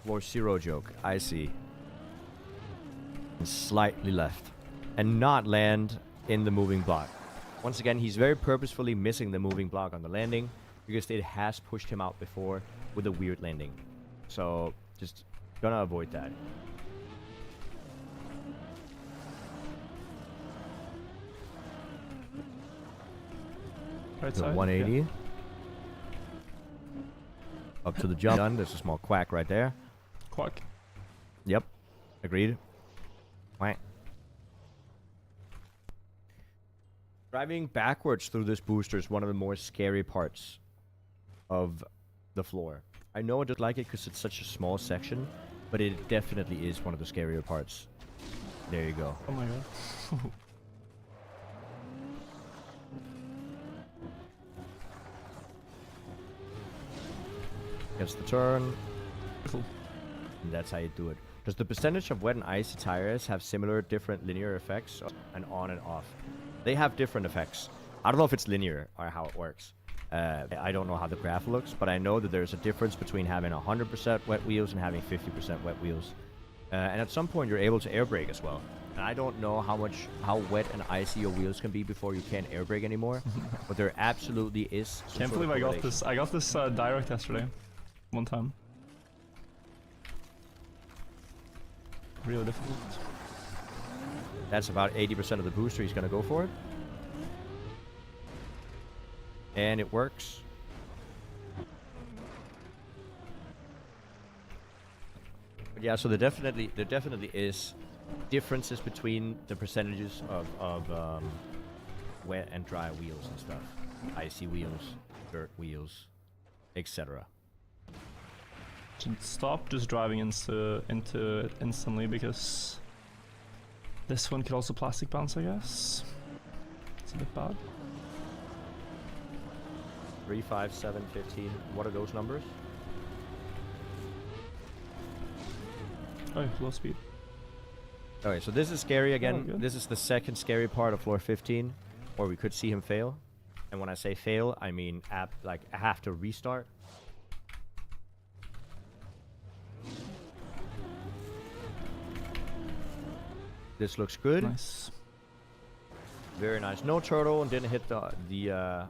Floor 0 joke, I see. And slightly left. And not land in the moving block. Once again, he's very purposefully missing the moving block on the landing because it has pushed him out before with a weird landing. So, just gonna avoid that. Right The side. 180. Yeah. Up to the jump gun. There's a small quack right there. Quack. Yep. Agreed. Quack. Driving backwards through this booster is one of the more scary parts of the floor. I know I just like it because it's such a small section, but it definitely is one of the scarier parts. There you go. Oh my god. Gets the turn. Cool. And that's how you do it. Does the percentage of wet and icy tires have similar different linear effects and on and off? They have different effects. I don't know if it's linear or how it works. I don't know how the graph looks, but I know that there's a difference between having 100% wet wheels and having 50% wet wheels. And at some point you're able to air brake as well. And I don't know how wet and icy your wheels can be before you can't air brake anymore. But there absolutely is some Can't sort of believe I got correlation. this. I got this direct yesterday. One time. Real difficult. That's about 80% of the booster. He's going to go for it. And it works. But yeah, so there definitely is differences between the percentages of wet and dry wheels and stuff. Icy wheels, dirt wheels, etc. Should stop just driving into it instantly because This one could also plastic bounce, I guess. It's a bit bad. 3, 5, 7, 15. What are those numbers? Oh, low speed. Okay, so this is scary again. good. This is the second scary part of floor 15, where we could see him fail. And when I say fail, I mean like I have to restart. This looks good. Nice. Very nice. No turtle and didn't hit the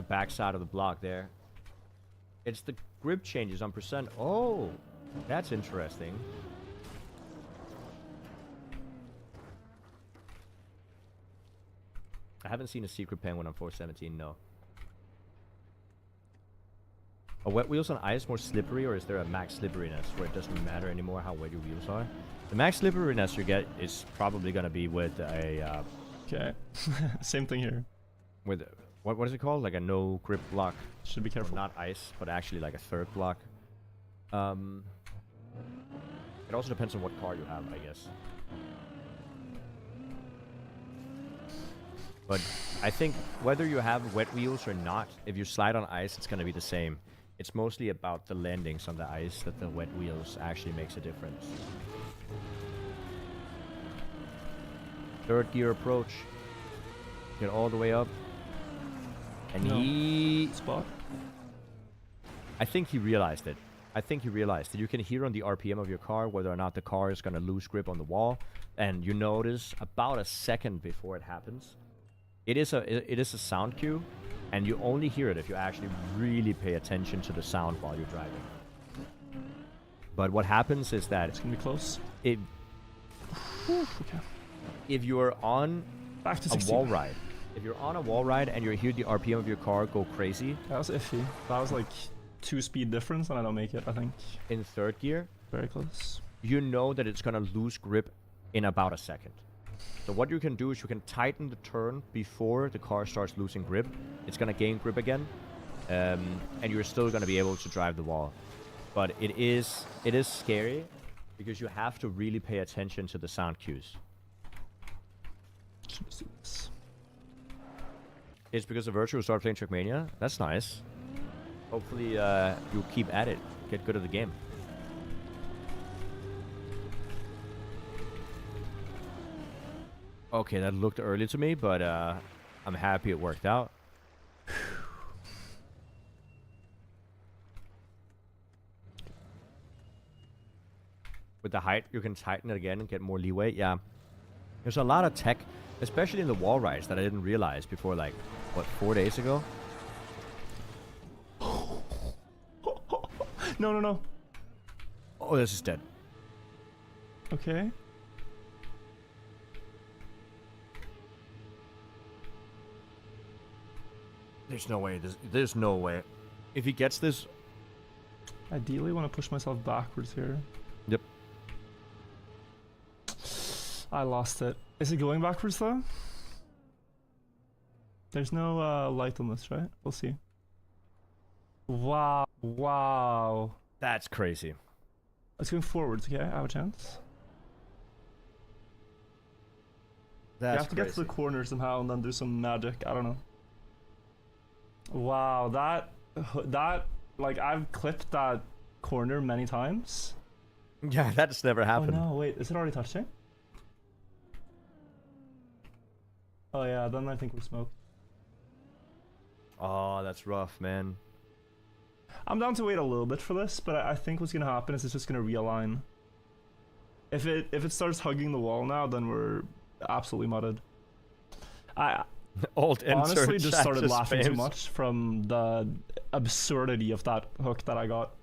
back side of the block there. It's the grip changes on percent. Oh, that's interesting. I haven't seen a secret penguin on 417, no. Are wet wheels on ice more slippery, or is there a max slipperiness where it doesn't matter anymore how wet your wheels are? The max slipperiness you get is probably going to be with a... Okay. Same thing here. with what is it called? Like a no grip block. Should be careful. Not ice, but actually like a third block. It also depends on what car you have, I guess. But I think whether you have wet wheels or not, if you slide on ice, it's going to be the same. It's mostly about the landings on the ice that the wet wheels actually makes a difference. Third gear approach. Get all the way up. And he... Spot. I think he realized it. I think he realized that you can hear on the RPM of your car whether or not the car is going to lose grip on the wall. And you notice about a second before it happens. It is a sound cue, and you only hear it if you actually really pay attention to the sound while you're driving. But what happens is that It's gonna be close. if Okay. if you're on Back to a 16. wall ride, if you're on a wall ride and you hear the RPM of your car go crazy That was iffy. That was like 2 speed difference, and I don't make it, I think. in third gear, Very close. you know that it's gonna lose grip in about a second. So what you can do is you can tighten the turn before the car starts losing grip. It's gonna gain grip again, and you're still gonna be able to drive the wall. But it is scary because you have to really pay attention to the sound cues. Should just do this. It's because the virtual started playing Trackmania. That's nice. Hopefully you'll keep at it, get good at the game. Okay, that looked early to me, but I'm happy it worked out. With the height, you can tighten it again and get more leeway. Yeah. There's a lot of tech, especially in the wall rides, that I didn't realize before, like, what, 4 days ago? No, no, no. Oh, this is dead. Okay. There's no way. There's no way. If he gets this... Ideally, want to push myself backwards here. Yep. I lost it. Is it going backwards though? There's no light on this, right? We'll see. Wow. Wow. That's crazy. It's going forwards, okay? I have a chance. That's You have to get to the corner somehow and then do some magic. I don't know. Wow, that, like, I've clipped that corner many times. Yeah, that's never happened. Oh no, wait, is it already touching? Oh yeah, then I think we're smoked. Oh, that's rough, man. I'm down to wait a little bit for this, but I think what's gonna happen is it's just gonna realign. If it starts hugging the wall now, then we're absolutely mudded. I Alt honestly just chat started laughing too spams. much from the absurdity of that hook that I got.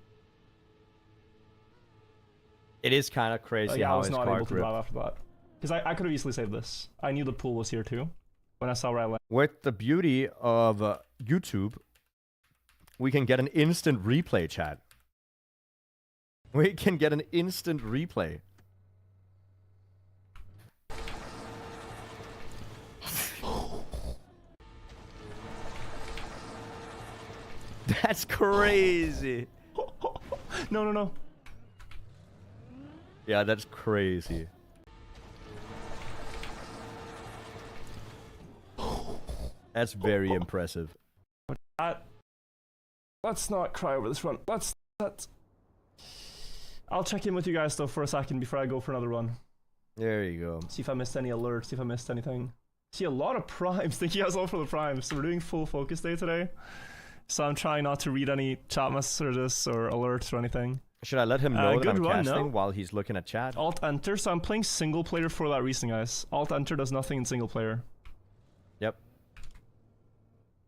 It is kind of crazy Yeah, I how was his not car able to gripped. drive after that. Because I could have easily saved this. I knew the pool was here too. When I saw where I landed. With the beauty of YouTube, we can get an instant replay, chat. We can get an instant replay. That's crazy. No, no, no. Yeah, that's crazy. That's very impressive. Let's not cry over this run. Let's. I'll check in with you guys though for a second before I go for another run. There you go. See if I missed any alerts. See if I missed anything. See a lot of primes. Thank you guys all for the primes. So we're doing full focus day today. So I'm trying not to read any chat messages or alerts or anything. Should I let him know that I'm run, casting no? while he's looking at chat? Alt enter. So I'm playing single player for that reason, guys. Alt enter does nothing in single player. Yep.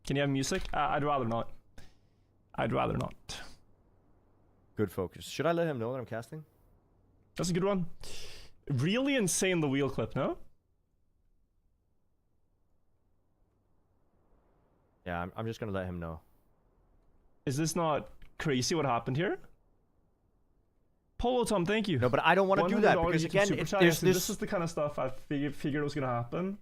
Can you have music? I'd rather not. I'd rather not. Good focus. Should I let him know that I'm casting? That's a good one. Really insane the wheel clip, no? Yeah, I'm just gonna let him know. Is this not crazy what happened here? Polo Tom, thank you. No, but I don't want to do that because again, there's this. This is the kind of stuff I figured was gonna happen,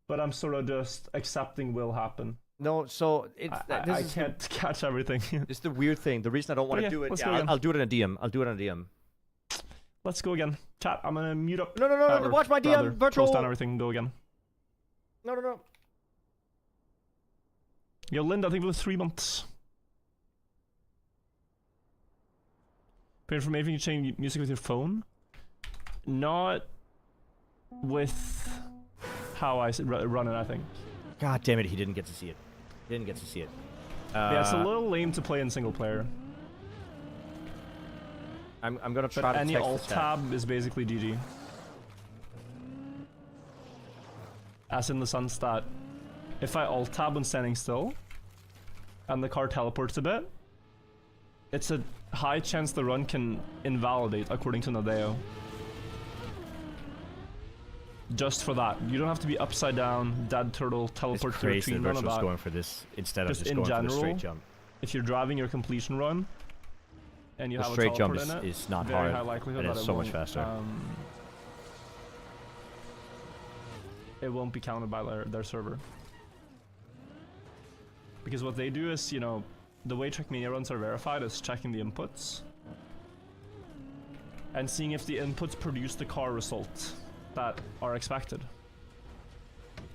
but I'm sort of just accepting will happen. No, so I can't catch everything. It's the weird thing. The reason I don't want to do it. Yeah, I'll do it in a DM. I'll do it in a DM. Let's go again. Chat. I'm gonna mute up. No. Watch my DM. Virtual. Close down everything and go again. No. Yo, Linda, I think it was 3 months. Paid for maybe you can change music with your phone. Not with how I run it, I think. God damn it, he didn't get to see it. Yeah, it's a little lame to play in single player. I'm gonna try to any text alt tab is basically GG. As in the sense that if I alt tab when standing still and the car teleports a bit, it's a high chance the run can invalidate according to Nadeo. Just for that. You don't have to be upside down, dead turtle, teleport to crazy retreat, none of that. going for this instead Just of in going general, for the straight jump. If you're driving your completion run and you The have straight a jump teleport in it, is not very hard, high likelihood and that it's it so much won't, faster. It won't be counted by their server. Because what they do is, you know, the way Trackmania runs are verified is checking the inputs and seeing if the inputs produce the car result that are expected.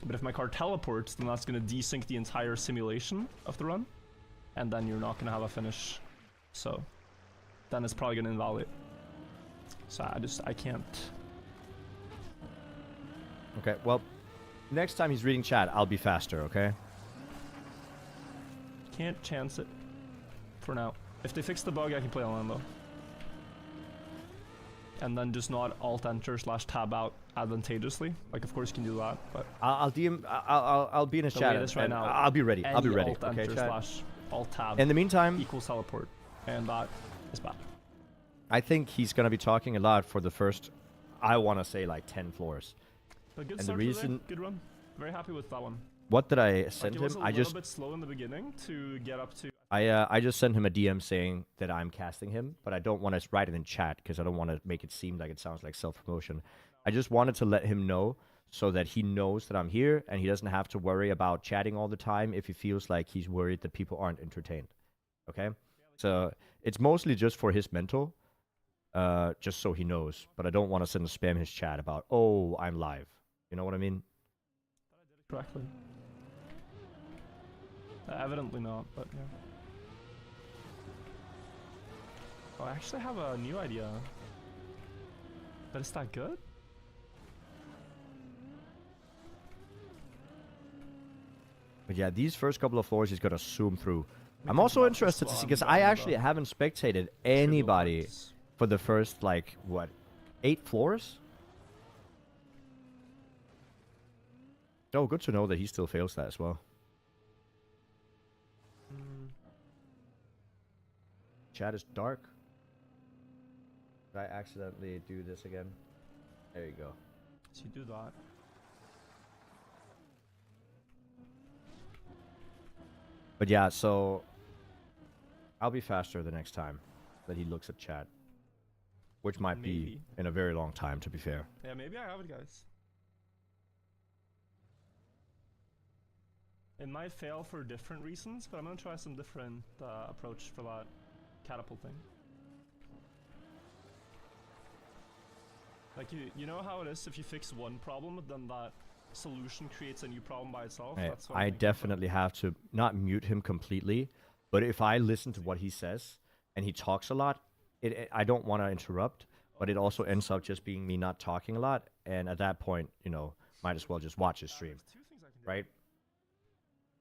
But if my car teleports, then that's going to desync the entire simulation of the run, and then you're not going to have a finish. So then it's probably going to invalidate. So I can't. Okay, well, next time he's reading chat, I'll be faster, okay? Can't chance it for now. If they fix the bug, I can play on though. And then just not alt enter / tab out advantageously. Like, of course you can do that, but I'll DM. I'll be in his chat. Right now, I'll be ready. I'll be ready. Alt Okay, enter chat. / alt tab In the meantime, equals teleport, and that is bad. I think he's gonna be talking a lot for the first, I want to say like 10 floors. But good And the start reason- today. Good run. Very happy with that one. What did I send Like, it him? was a I little bit slow in the beginning to get up to. I just sent him a DM saying that I'm casting him, but I don't want to write it in chat because I don't want to make it seem like it sounds like self-promotion. I just wanted to let him know so that he knows that I'm here and he doesn't have to worry about chatting all the time if he feels like he's worried that people aren't entertained. Okay? So it's mostly just for his mental, just so he knows. But I don't want to send a spam his chat about, oh, I'm live. You know what I mean? Correctly. Evidently not, but yeah. Oh, I actually have a new idea. But is that good? But yeah, these first couple of floors he's gonna zoom through. I'm also interested to see because I actually haven't spectated anybody for the first like what, 8 floors. Oh, good to know that he still fails that as well. Chat is dark. Did I accidentally do this again? There you go. So you do that. But yeah, so I'll be faster the next time that he looks at chat. Which might be in a very long time, to be fair. Yeah, maybe I have it, guys. It might fail for different reasons, but I'm gonna try some different approach for that catapult thing. Like, you know how it is if you fix one problem, then that solution creates a new problem by itself. Hey, That's what I I'm thinking, definitely have to not mute him completely, but if I listen to what he says and he talks a lot, I don't want to interrupt, but it also ends up just being me not talking a lot, and at that point, you know, might as well just watch his stream, there's 2 things I can do. right?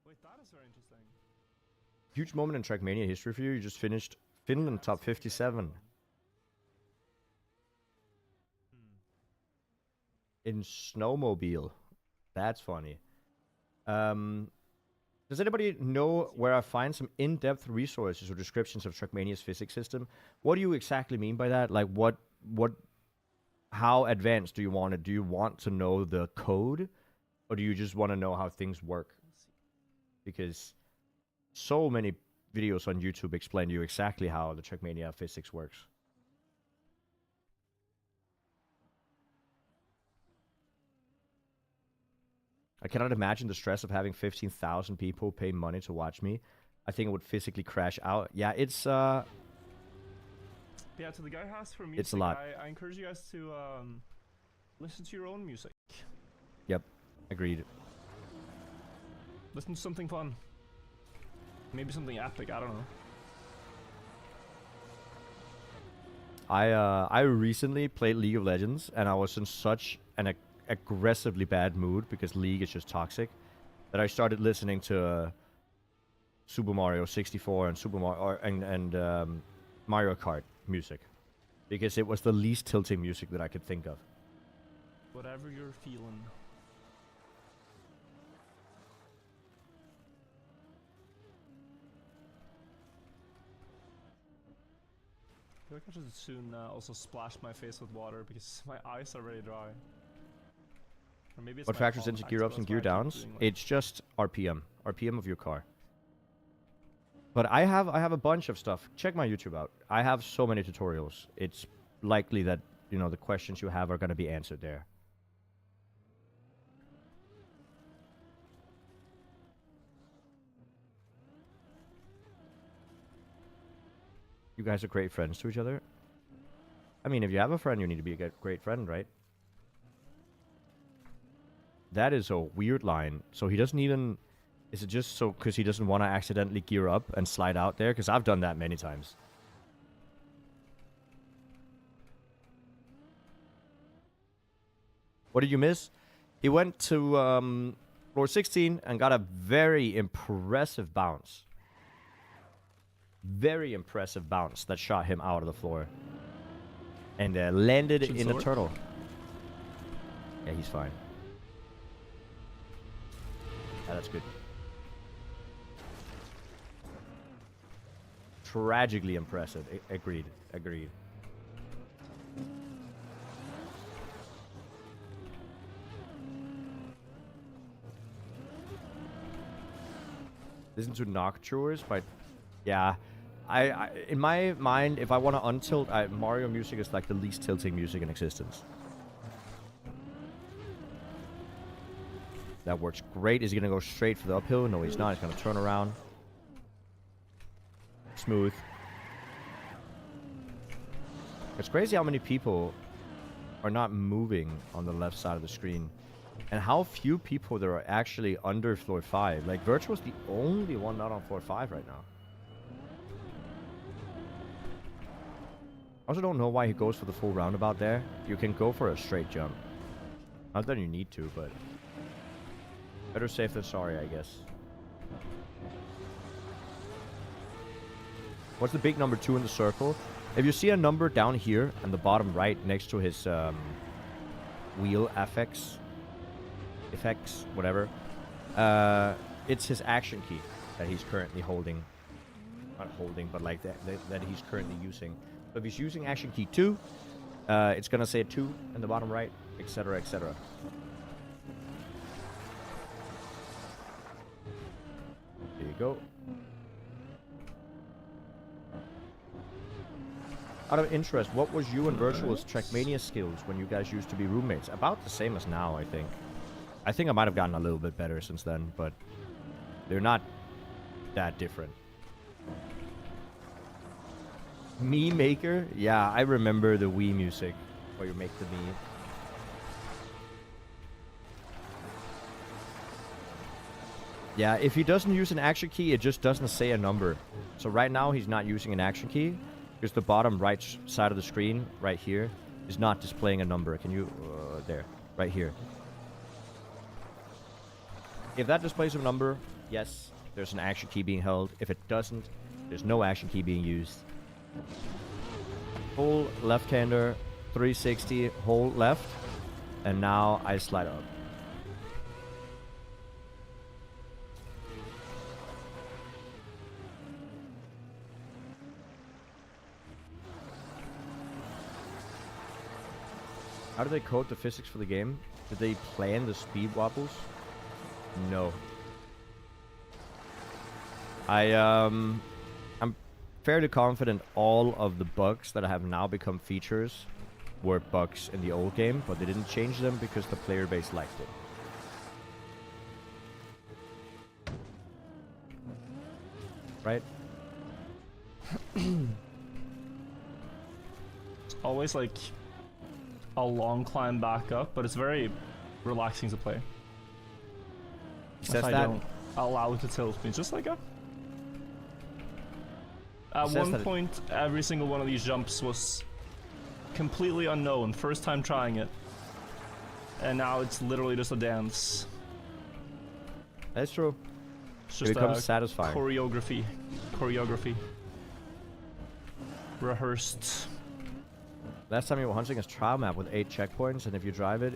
Wait, that is very interesting. Huge moment in Trackmania history for you. You just finished Finland top 57 in snowmobile. That's funny. Does anybody know where I find some in-depth resources or descriptions of Trackmania's physics system? What do you exactly mean by that? Like, how advanced do you want it? Do you want to know the code, or do you just want to know how things work? Because so many videos on YouTube explain to you exactly how the Trackmania physics works. I cannot imagine the stress of having 15,000 people pay money to watch me. I think it would physically crash out. Yeah, it's Yeah, to the guy who asked for music, it's a lot. I encourage you guys to listen to your own music. Yep, agreed. Listen to something fun. Maybe something epic, I don't know. I recently played League of Legends, and I was in such an aggressively bad mood because League is just toxic, that I started listening to Super Mario 64 and Super Mario and Mario Kart music, because it was the least tilting music that I could think of. Whatever you're feeling. I feel like I should soon also splash my face with water because my eyes are very dry. Or maybe it's What my factors into contacts, gear but ups and that's why gear I keep downs? doing, like, It's just RPM of your car. But I have a bunch of stuff. Check my YouTube out. I have so many tutorials. It's likely that, you know, the questions you have are going to be answered there. You guys are great friends to each other. I mean, if you have a friend, you need to be a great friend, right? That is a weird line. So he doesn't even... Is it just so because he doesn't want to accidentally gear up and slide out there? Because I've done that many times. What did you miss? He went to floor 16 and got a very impressive bounce. Very impressive bounce that shot him out of the floor. And landed in a turtle. Yeah, he's fine. Yeah, that's good. Tragically impressive. Agreed. Agreed. Listen to Nocturnes by... Yeah. I in my mind, if I want to untilt, Mario music is like the least tilting music in existence. That works great. Is he going to go straight for the uphill? No, he's not. He's going to turn around. Smooth. It's crazy how many people are not moving on the left side of the screen. And how few people there are actually under floor 5. Like, Virtual's the only one not on floor 5 right now. I also don't know why he goes for the full roundabout there. You can go for a straight jump. Not that you need to, but... better safe than sorry, I guess. What's the big number 2 in the circle? If you see a number down here on the bottom right next to his wheel effects, whatever, it's his action key that he's currently holding. Not holding, but like that he's currently using. So if he's using action key 2, it's gonna say 2 in the bottom right, etc., etc. There you go. Out of interest, what was you and Virtual's Trackmania skills when you guys used to be roommates? About the same as now, I think. I think I might have gotten a little bit better since then, but they're not that different. Mii Maker? Yeah, I remember the Wii music where you make the Mii. Yeah, if he doesn't use an action key, it just doesn't say a number. So right now he's not using an action key because the bottom right side of the screen, right here, is not displaying a number. Can you... there. Right here. If that displays a number, yes, there's an action key being held. If it doesn't, there's no action key being used. Full left-hander, 360, hold left, and now I slide up. How do they code the physics for the game? Did they plan the speed wobbles? No. I'm fairly confident all of the bugs that have now become features were bugs in the old game, but they didn't change them because the player base liked it. Right? It's always like a long climb back up, but it's very relaxing to play. Says If I that. don't allow it to tilt me, just like a... At Says one that point, every single one of these jumps was completely unknown, first time trying it. And now it's literally just a dance. That's true. It's It just becomes satisfying. choreography. Rehearsed. Last time you were hunting is trial map with 8 checkpoints, and if you drive it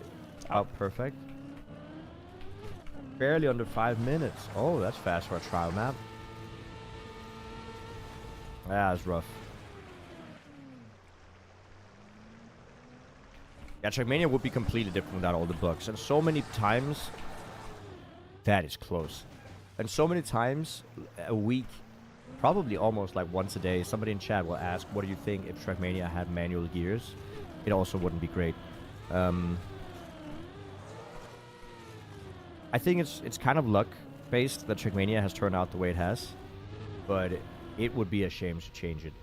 out perfect, barely under 5 minutes. Oh, that's fast for a trial map. Yeah, it's rough. Yeah, Trackmania would be completely different without all the bugs. And so many times, that is close. And so many times a week, probably almost like once a day, somebody in chat will ask, what do you think if Trackmania had manual gears? It also wouldn't be great. I think it's kind of luck based that Trackmania has turned out the way it has, but it would be a shame to change it.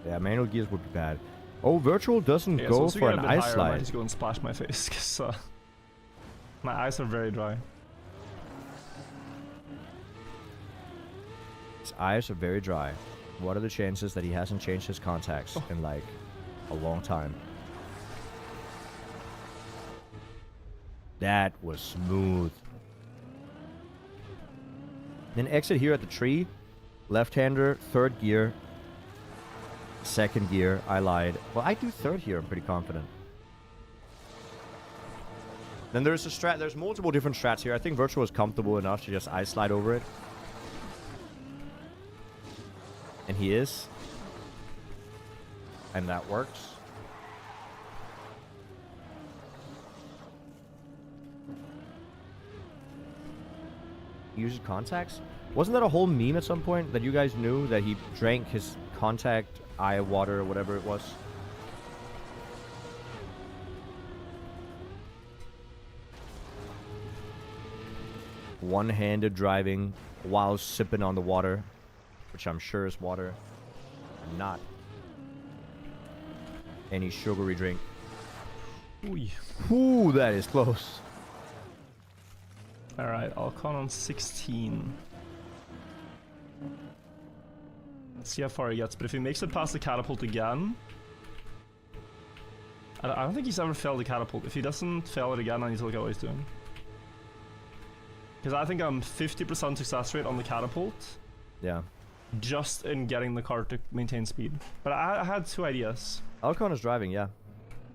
Yeah, manual gears would be bad. Oh, virtual doesn't Yeah, go so for get an a bit ice higher, I slide. might just go and splash my face, because my eyes are very dry. His eyes are very dry. What are the chances that he hasn't changed his contacts in like a long time? That was smooth. Then exit here at the tree. Left-hander, third gear. Second gear, I lied. Well, I do third here, I'm pretty confident. Then there's a strat, there's multiple different strats here. I think Virtual is comfortable enough to just ice slide over it. And he is. And that works. He uses contacts? Wasn't that a whole meme at some point that you guys knew that he drank his contact eye water or whatever it was? One-handed driving while sipping on the water, which I'm sure is water, and not any sugary drink. Ooh. Ooh, that is close. Alright, Elcon on 16. Let's see how far he gets, but if he makes it past the catapult again... I don't think he's ever failed the catapult. If he doesn't fail it again, I need to look at what he's doing. Because I think I'm 50% success rate on the catapult. Yeah. Just in getting the car to maintain speed. But I had 2 ideas. Elcon is driving, yeah.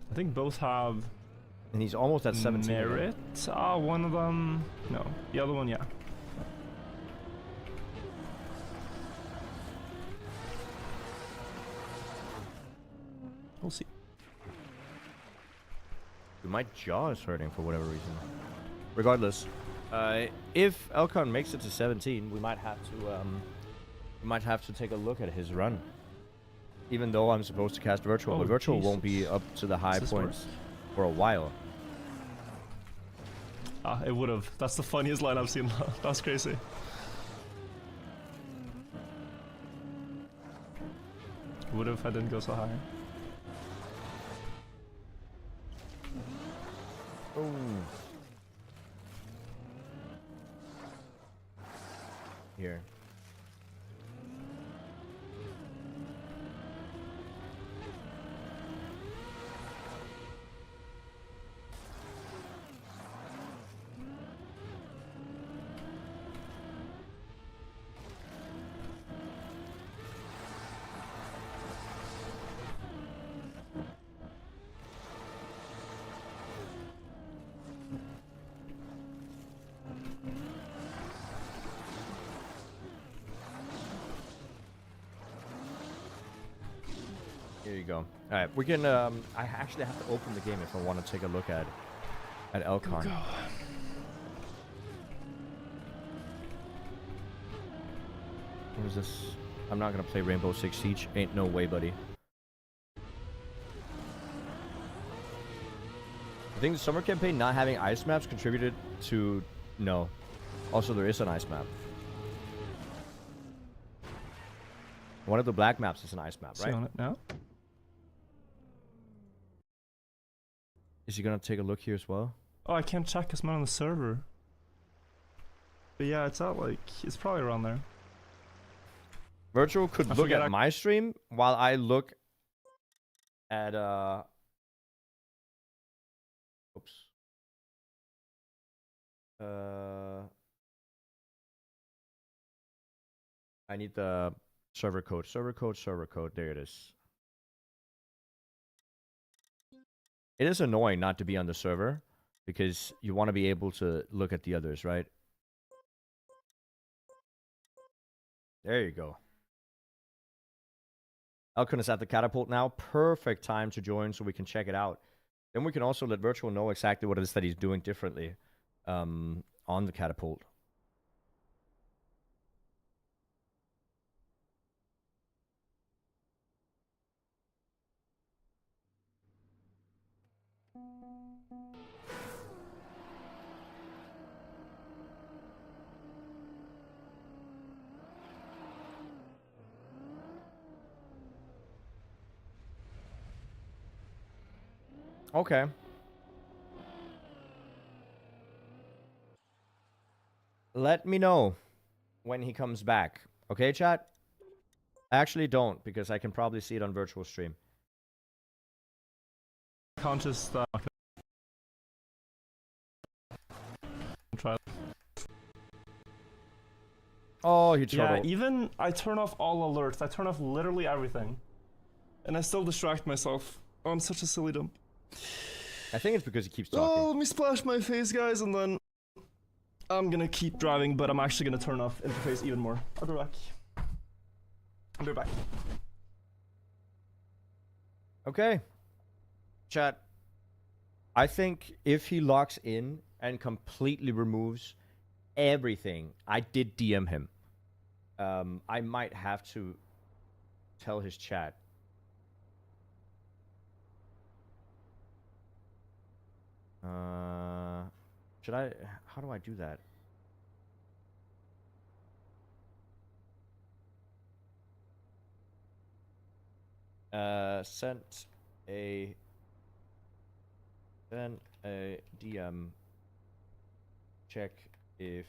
I think both have And he's almost at 17. merit. One of them... No. The other one, yeah. We'll see. My jaw is hurting for whatever reason. Regardless, if Elcon makes it to 17, we might have to take a look at his run. Even though I'm supposed to cast Virtual, but Virtual won't be up to the high points for a while. It would have. That's the funniest line I've seen. That's crazy. Would have if I didn't go so high. Oh. Here. Here you go. All right, we can. I actually have to open the game if I want to take a look at Elcon. Go. What is this? I'm not gonna play Rainbow Six Siege. Ain't no way, buddy. I think the summer campaign not having ice maps contributed to no. Also, there is an ice map. One of the black maps is an ice map, See right? on it now. Is he gonna take a look here as well? Oh, I can't check because I'm not on the server. But yeah, it's out like it's probably around there. Virtual could I look forget at my stream while I look at oops. I need the server code. Server code. Server code. There it is. It is annoying not to be on the server because you want to be able to look at the others, right? There you go. Elcon is at the Catapult now. Perfect time to join so we can check it out. Then we can also let Virtual know exactly what it is that he's doing differently on the Catapult. Okay. Let me know when he comes back. Okay, chat? I actually don't, because I can probably see it on virtual stream. Can't just try. Oh, he Yeah, troubled. even I turn off all alerts. I turn off literally everything, and I still distract myself. Oh, I'm such a silly dump. I think it's because he keeps Oh, talking. let me splash my face, guys, and then I'm gonna keep driving, but I'm actually gonna turn off interface even more. I'll be back. I'll be back. Okay. Chat. I think if he locks in and completely removes everything, I did DM him. I might have to tell his chat. Should I? How do I do that? Sent a DM. Check if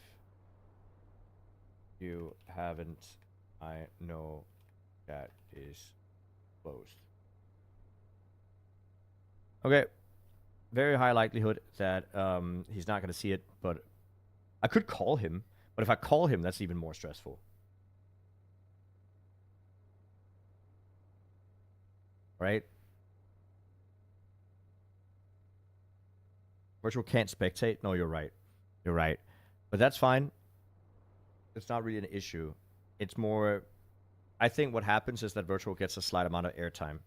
you haven't. I know that is closed. Okay. Very high likelihood that he's not going to see it, but I could call him. But if I call him, that's even more stressful. Right? Virtual can't spectate? No, you're right. You're right. But that's fine. It's not really an issue. It's more... I think what happens is that Virtual gets a slight amount of airtime.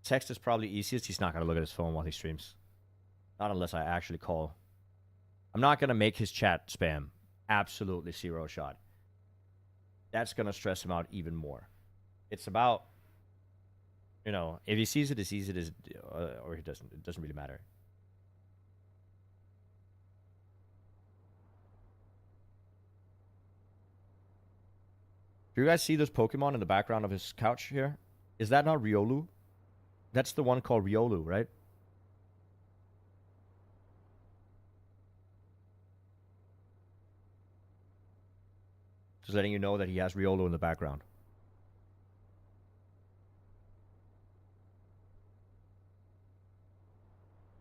Text is probably easiest. He's not going to look at his phone while he streams. Not unless I actually call. I'm not going to make his chat spam. Absolutely zero shot. That's going to stress him out even more. It's about... You know, if he sees it, he sees it, or he doesn't. It doesn't really matter. Do you guys see this Pokemon in the background of his couch here? Is that not Riolu? That's the one called Riolu, right? Just letting you know that he has Riolo in the background.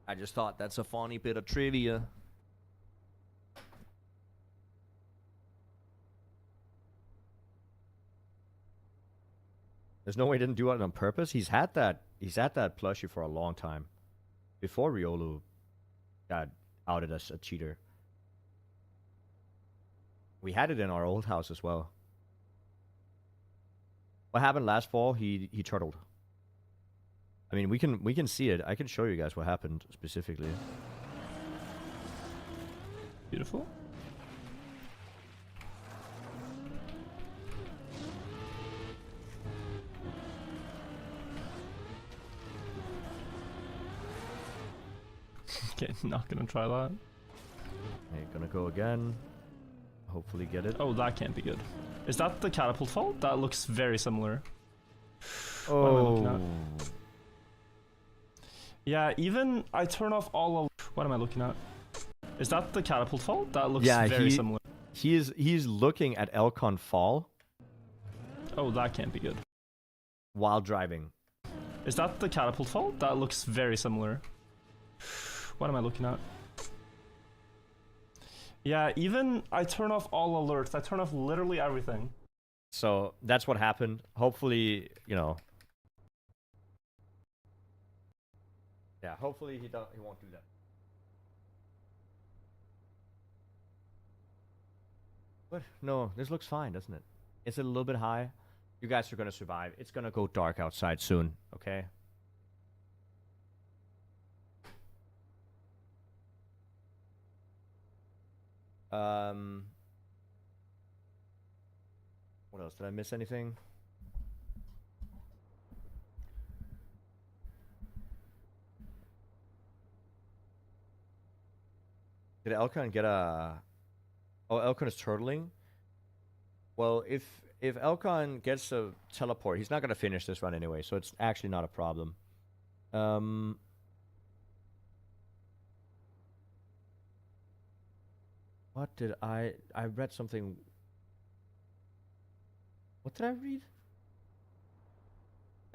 I just thought that's a funny bit of trivia. There's no way he didn't do it on purpose. He's had that plushie for a long time. Before Riolu got outed as a cheater. We had it in our old house as well. What happened last fall? He turtled. I mean, we can see it. I can show you guys what happened specifically. Beautiful. Okay, not gonna try that. Okay, gonna go again. Hopefully get it. Oh, that can't be good. Is that the catapult fault? That looks very similar. Oh. What am I looking at? Yeah, even I turn off all of... What am I looking at? Is that the catapult fault? That looks very similar. He's looking at Elcon fall. Oh, that can't be good. While driving. Is that the catapult fault? That looks very similar. What am I looking at? Yeah, even I turn off all alerts. I turn off literally everything. So that's what happened. Hopefully, you know. Yeah, hopefully he won't do that. But no, this looks fine, doesn't it? It's a little bit high. You guys are gonna survive. It's gonna go dark outside soon, okay? What else? Did I miss anything? Did Elcon get a... Oh, Elcon is turtling? Well, if Elcon gets a teleport, he's not going to finish this run anyway, so it's actually not a problem. What did I read something... What did I read?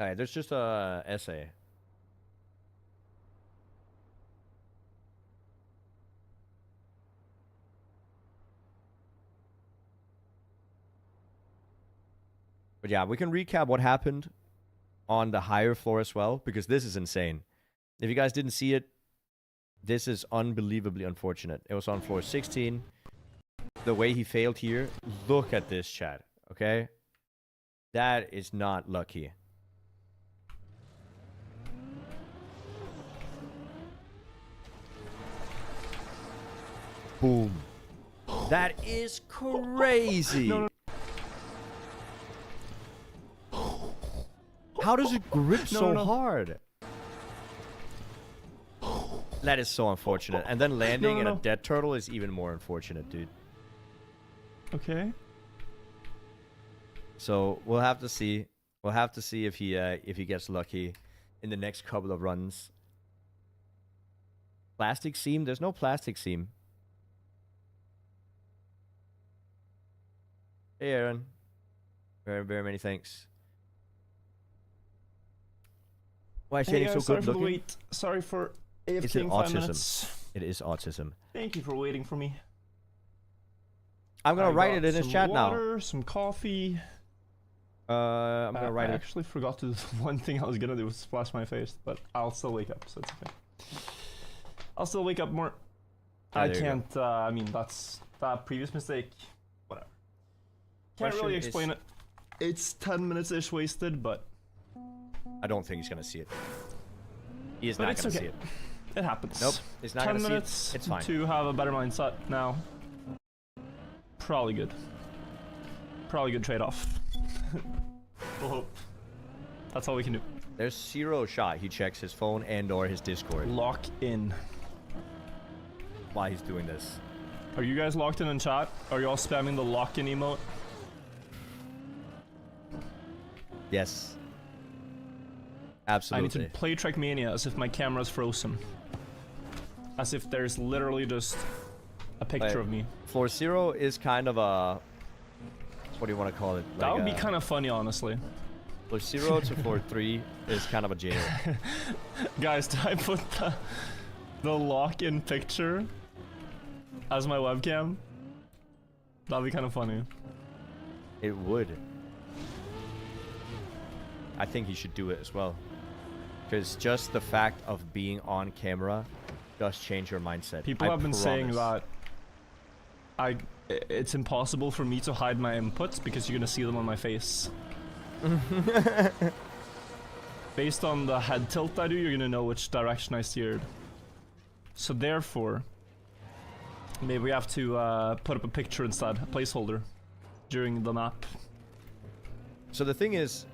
Alright, there's just a essay. But yeah, we can recap what happened on the higher floor as well, because this is insane. If you guys didn't see it, this is unbelievably unfortunate. It was on floor 16. The way he failed here, look at this, chat, okay? That is not lucky. Boom. That is crazy. No. How does it grip so No. hard? That is so unfortunate. And then landing in a dead turtle is even more unfortunate, dude. Okay. So we'll have to see. We'll have to see if he gets lucky in the next couple of runs. Plastic seam? There's no plastic seam. Hey, Aaron. Very, very many thanks. Why is Jnic so sorry good for looking? the wait. Sorry for Is it AFKing 5 autism? minutes. It is autism. Thank you for waiting for me. I'm gonna write it in his some chat water, some coffee. I'm gonna write I it. actually forgot to do the one thing I was gonna do was splash my face, but I'll still wake up, so it's okay. I'll still wake up more. Ah, I there you can't. I mean, that's that previous mistake. Whatever. Can't Question really is- explain it. It's 10 minutes ish wasted, but I don't think he's gonna see it. He is But not it's gonna okay. see it. it happens. Nope, he's not 10 gonna minutes see it. It's fine. to have a better mindset now. Probably good. Probably good trade-off. We'll hope. That's all we can do. There's zero shot he checks his phone and/or his Discord Lock in. while he's doing this. Are you guys locked in chat? Are you all spamming the lock-in emote? Yes. I Absolutely. need to play Trackmania as if my camera's frozen. As if there's literally just a picture Wait. of me. Floor 0 is kind of a what do you want to call it? Like, That would be kind of funny, honestly. Floor 0 to floor 3 is kind of a jail. Guys, did I put the lock-in picture as my webcam? That'd be kind of funny. It would. I think he should do it as well. Because just the fact of being on camera does change your mindset. People have been saying that it's impossible for me to hide my inputs because you're gonna see them on my face. Based on the head tilt I do, you're gonna know which direction I steered. So therefore, maybe we have to put up a picture instead, a placeholder, during the map. So the thing is,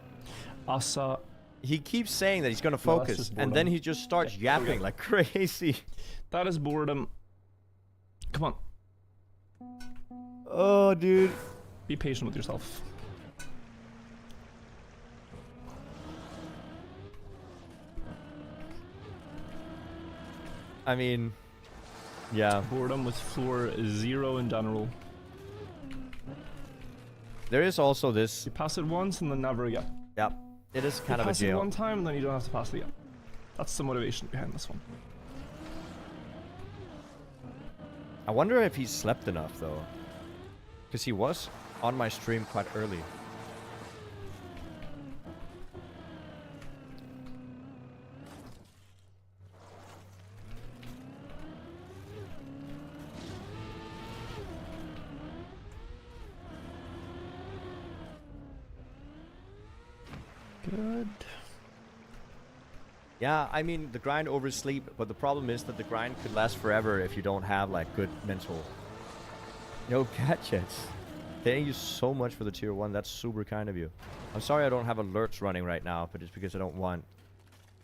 Asa, he keeps saying that he's gonna that's focus, just and then boredom. he just starts Okay, here we yapping go. like crazy. that is boredom. Come on, Oh, dude. be patient with yourself. I mean, yeah. Boredom with floor 0 in general. There is also this. You pass it once and then never again. Yep. It is kind You of a pass it jail. one time, then you don't have to pass it again. That's the motivation behind this one. I wonder if he's slept enough though, because he was on my stream quite early. Good. Yeah, I mean the grind over sleep, but the problem is that the grind could last forever if you don't have like good mental. No gadgets. Thank you so much for the tier 1. That's super kind of you. I'm sorry I don't have alerts running right now, but it's because I don't want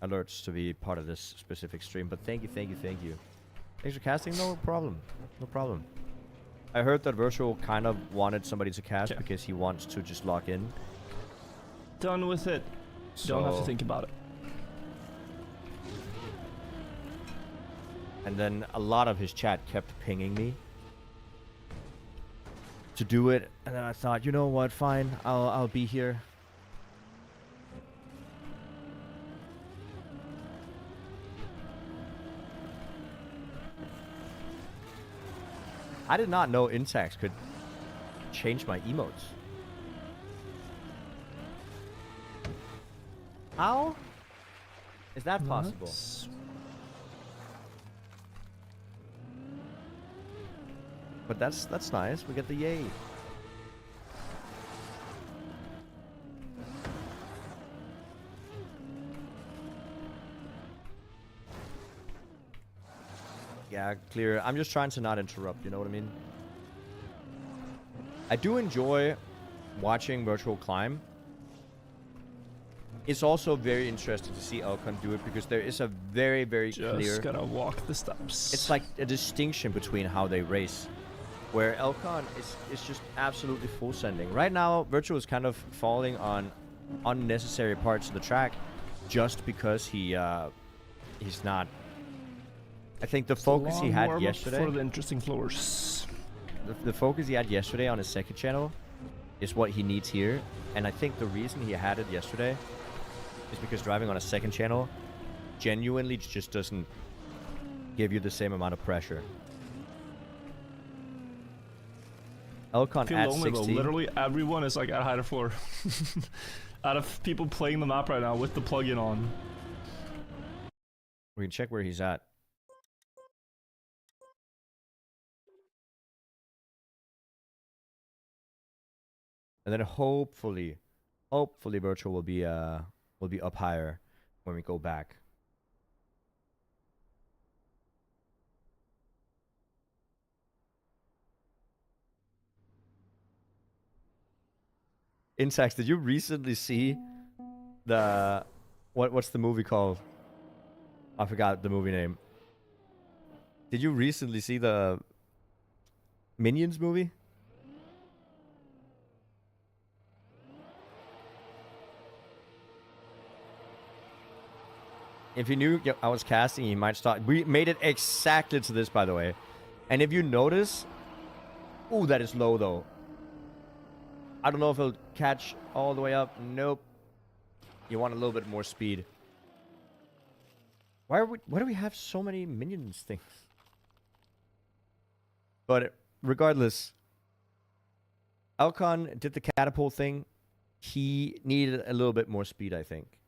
alerts to be part of this specific stream. But thank you, thank you, thank you. Thanks for casting. No problem. No problem. I heard that Virtual kind of wanted somebody to cast Okay. because he wants to just lock in. Done with it. Don't have to So- think about it. And then a lot of his chat kept pinging me to do it, and then I thought, you know what, fine, I'll be here. I did not know Intax could change my emotes. How is that possible? Nuts. But that's nice. We get the yay. Yeah, clear. I'm just trying to not interrupt, you know what I mean? I do enjoy watching Virtual climb. It's also very interesting to see Elcon do it because there is a very, very Just clear... gotta walk the steps. It's like a distinction between how they race. Where Elcon is just absolutely full sending. Right now, Virtual is kind of falling on unnecessary parts of the track just because he's not... I think the focus he had yesterday... for the interesting floors. The focus he had yesterday on his second channel is what he needs here. And I think the reason he had it yesterday is because driving on a second channel genuinely just doesn't give you the same amount of pressure. Elcon I feel at lonely though. 16. Literally everyone is like at higher floor. Out of people playing the map right now with the plugin on. We can check where he's at. And then hopefully Virtual will be up higher when we go back. Intax, did you recently see the what's the movie called? I forgot the movie name. Did you recently see the Minions movie? If you knew I was casting, you might start. We made it exactly to this, by the way. And if you notice, ooh, that is low though. I don't know if he'll catch all the way up. Nope. You want a little bit more speed. Why do we have so many minions things? But regardless, Elcon did the catapult thing. He needed a little bit more speed, I think.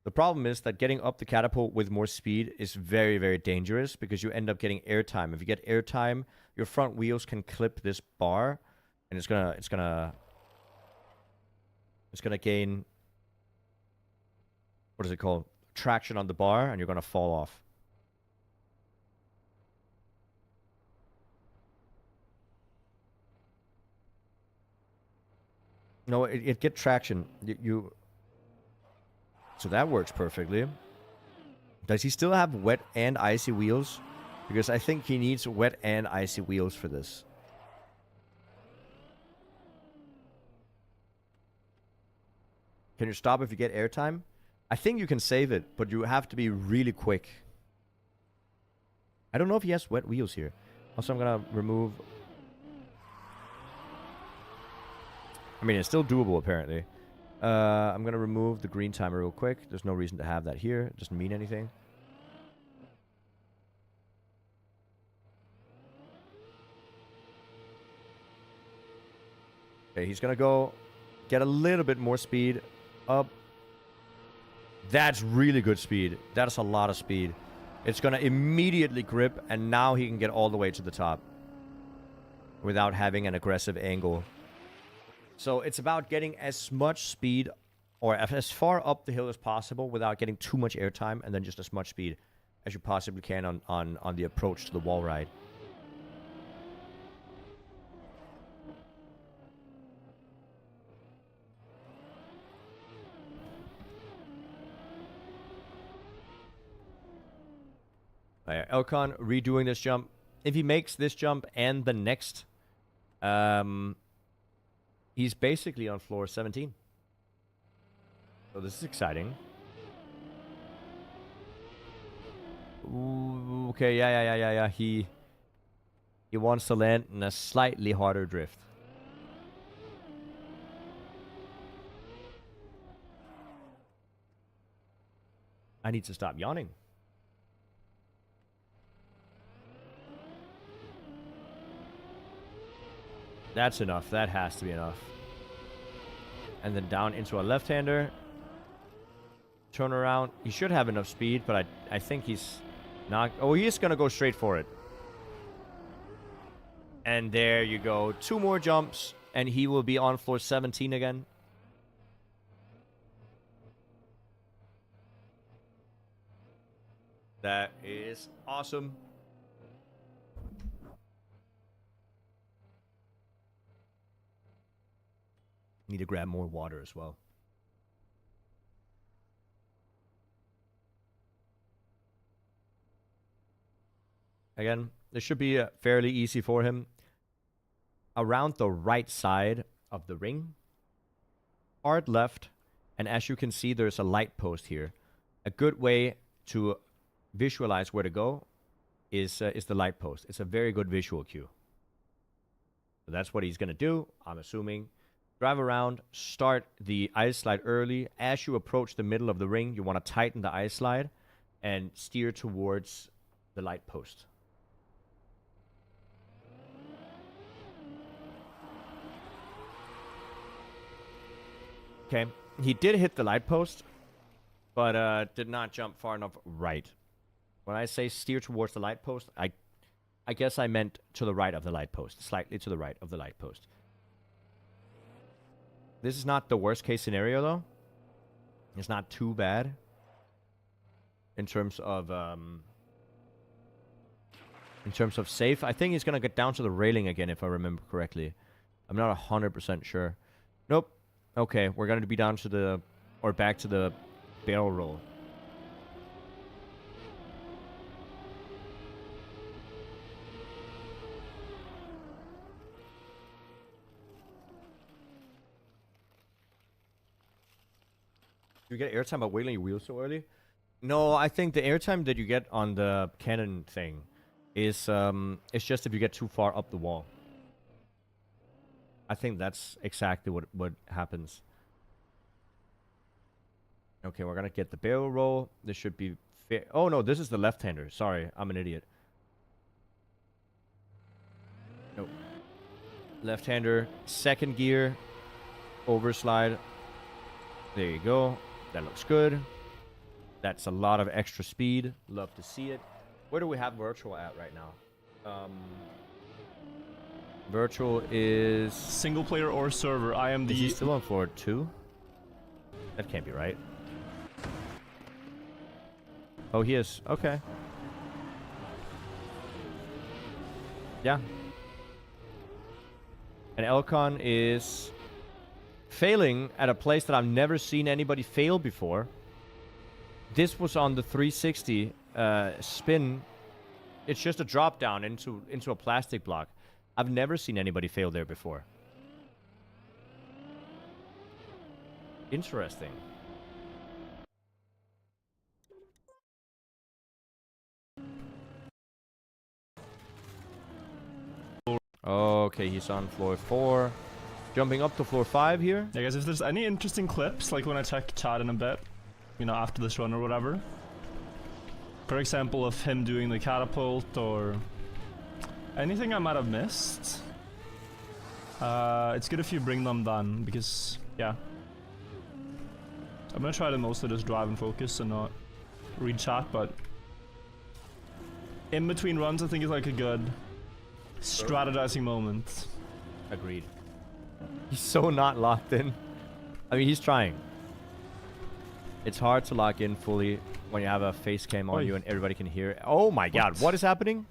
The problem is that getting up the catapult with more speed is very, very dangerous because you end up getting airtime. If you get airtime, your front wheels can clip this bar, and it's gonna gain, what is it called? Traction on the bar, and you're gonna fall off. No, it get traction. So that works perfectly. Does he still have wet and icy wheels? Because I think he needs wet and icy wheels for this. Can you stop if you get airtime? I think you can save it, but you have to be really quick. I don't know if he has wet wheels here. Also, I'm going to remove... I mean, it's still doable, apparently. I'm going to remove the green timer real quick. There's no reason to have that here. It doesn't mean anything. Okay, he's going to go get a little bit more speed up. That's really good speed. That's a lot of speed. It's going to immediately grip, and now he can get all the way to the top without having an aggressive angle. So it's about getting as much speed or as far up the hill as possible without getting too much airtime, and then just as much speed as you possibly can on the approach to the wall ride. Elcon redoing this jump. If he makes this jump and the next, he's basically on floor 17. So this is exciting. Ooh, okay, yeah. He wants to land in a slightly harder drift. I need to stop yawning. That's enough. That has to be enough. And then down into a left-hander. Turn around. He should have enough speed, but I think he's not... Oh, he's going to go straight for it. And there you go. 2 more jumps, and he will be on floor 17 again. That is awesome. Need to grab more water as well. Again, this should be fairly easy for him. Around the right side of the ring. Hard left. And as you can see, there's a light post here. A good way to visualize where to go is the light post. It's a very good visual cue. So that's what he's going to do, I'm assuming. Drive around, start the ice slide early. As you approach the middle of the ring, you want to tighten the ice slide and steer towards the light post. Okay, he did hit the light post, but did not jump far enough right. When I say steer towards the light post, I guess I meant to the right of the light post, slightly to the right of the light post. This is not the worst case scenario, though. It's not too bad in terms of safe. I think he's gonna get down to the railing again, if I remember correctly. I'm not 100% sure. Nope. Okay, we're gonna be down to the back to the barrel roll. You get airtime by wiggling your wheels so early? No, I think the airtime that you get on the cannon thing is it's just if you get too far up the wall. I think that's exactly what happens. Okay, we're gonna get the barrel roll. This should be fair. Oh no, this is the left-hander. Sorry, I'm an idiot. Nope. Left-hander, second gear, overslide. There you go. That looks good. That's a lot of extra speed. Love to see it. Where do we have virtual at right now? Virtual is Single player or server. I am Is the he still on floor 2? That can't be right. Oh, he is. Okay. Yeah. And Elcon is failing at a place that I've never seen anybody fail before. This was on the 360 spin. It's just a drop down into a plastic block. I've never seen anybody fail there before. Interesting. Okay, he's on floor 4. Jumping up to floor 5 here. Yeah, guys, if there's any interesting clips, like when I check chat in a bit, you know, after this run or whatever. For example, of him doing the catapult or anything I might have missed. It's good if you bring them then, because, yeah. I'm gonna try to mostly just drive and focus and not read chat, but in between runs I think is like a good strategizing moment. Agreed. He's so not locked in. I mean, he's trying. It's hard to lock in fully when you have a face cam on you and everybody can hear it. Oh my god, what is happening?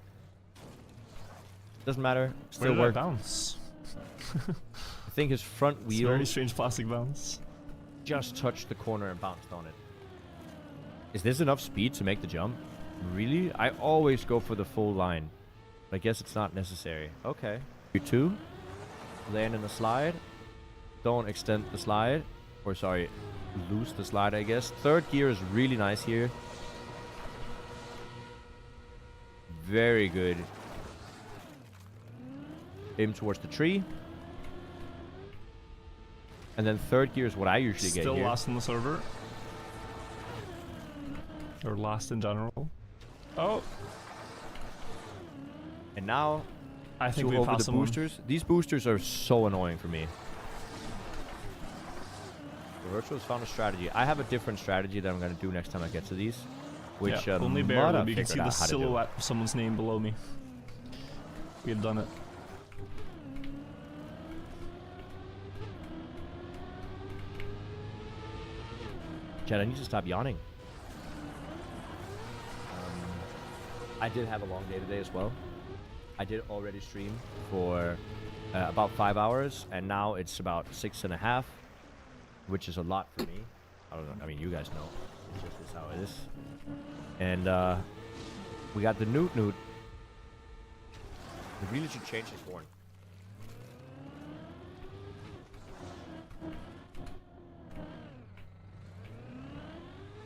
Doesn't matter. Still Where did work. I bounce? I think his front It's a wheel very strange plastic bounce. just touched the corner and bounced on it. Is this enough speed to make the jump? Really? I always go for the full line. But I guess it's not necessary. Okay. 2. Land in the slide. Don't extend the slide. Or sorry, loose the slide, I guess. Third gear is really nice here. Very good. Aim towards the tree. And then third gear is what I usually get Still here. last in the server. Or last in general. Oh! And now, I think we over passed the someone. boosters. These boosters are so annoying for me. The Virtual's found a strategy. I have a different strategy that I'm going to do next time I get to these. Which Yeah, only Mudda barely, but you can figured see the out how to do. silhouette of someone's name below me. We had done it. Chad, I need to stop yawning. I did have a long day today as well. I did already stream for about 5 hours, and now it's about 6.5, which is a lot for me. I don't know. I mean, you guys know. It's just is how it is. And we got the Newt. We really should change his horn.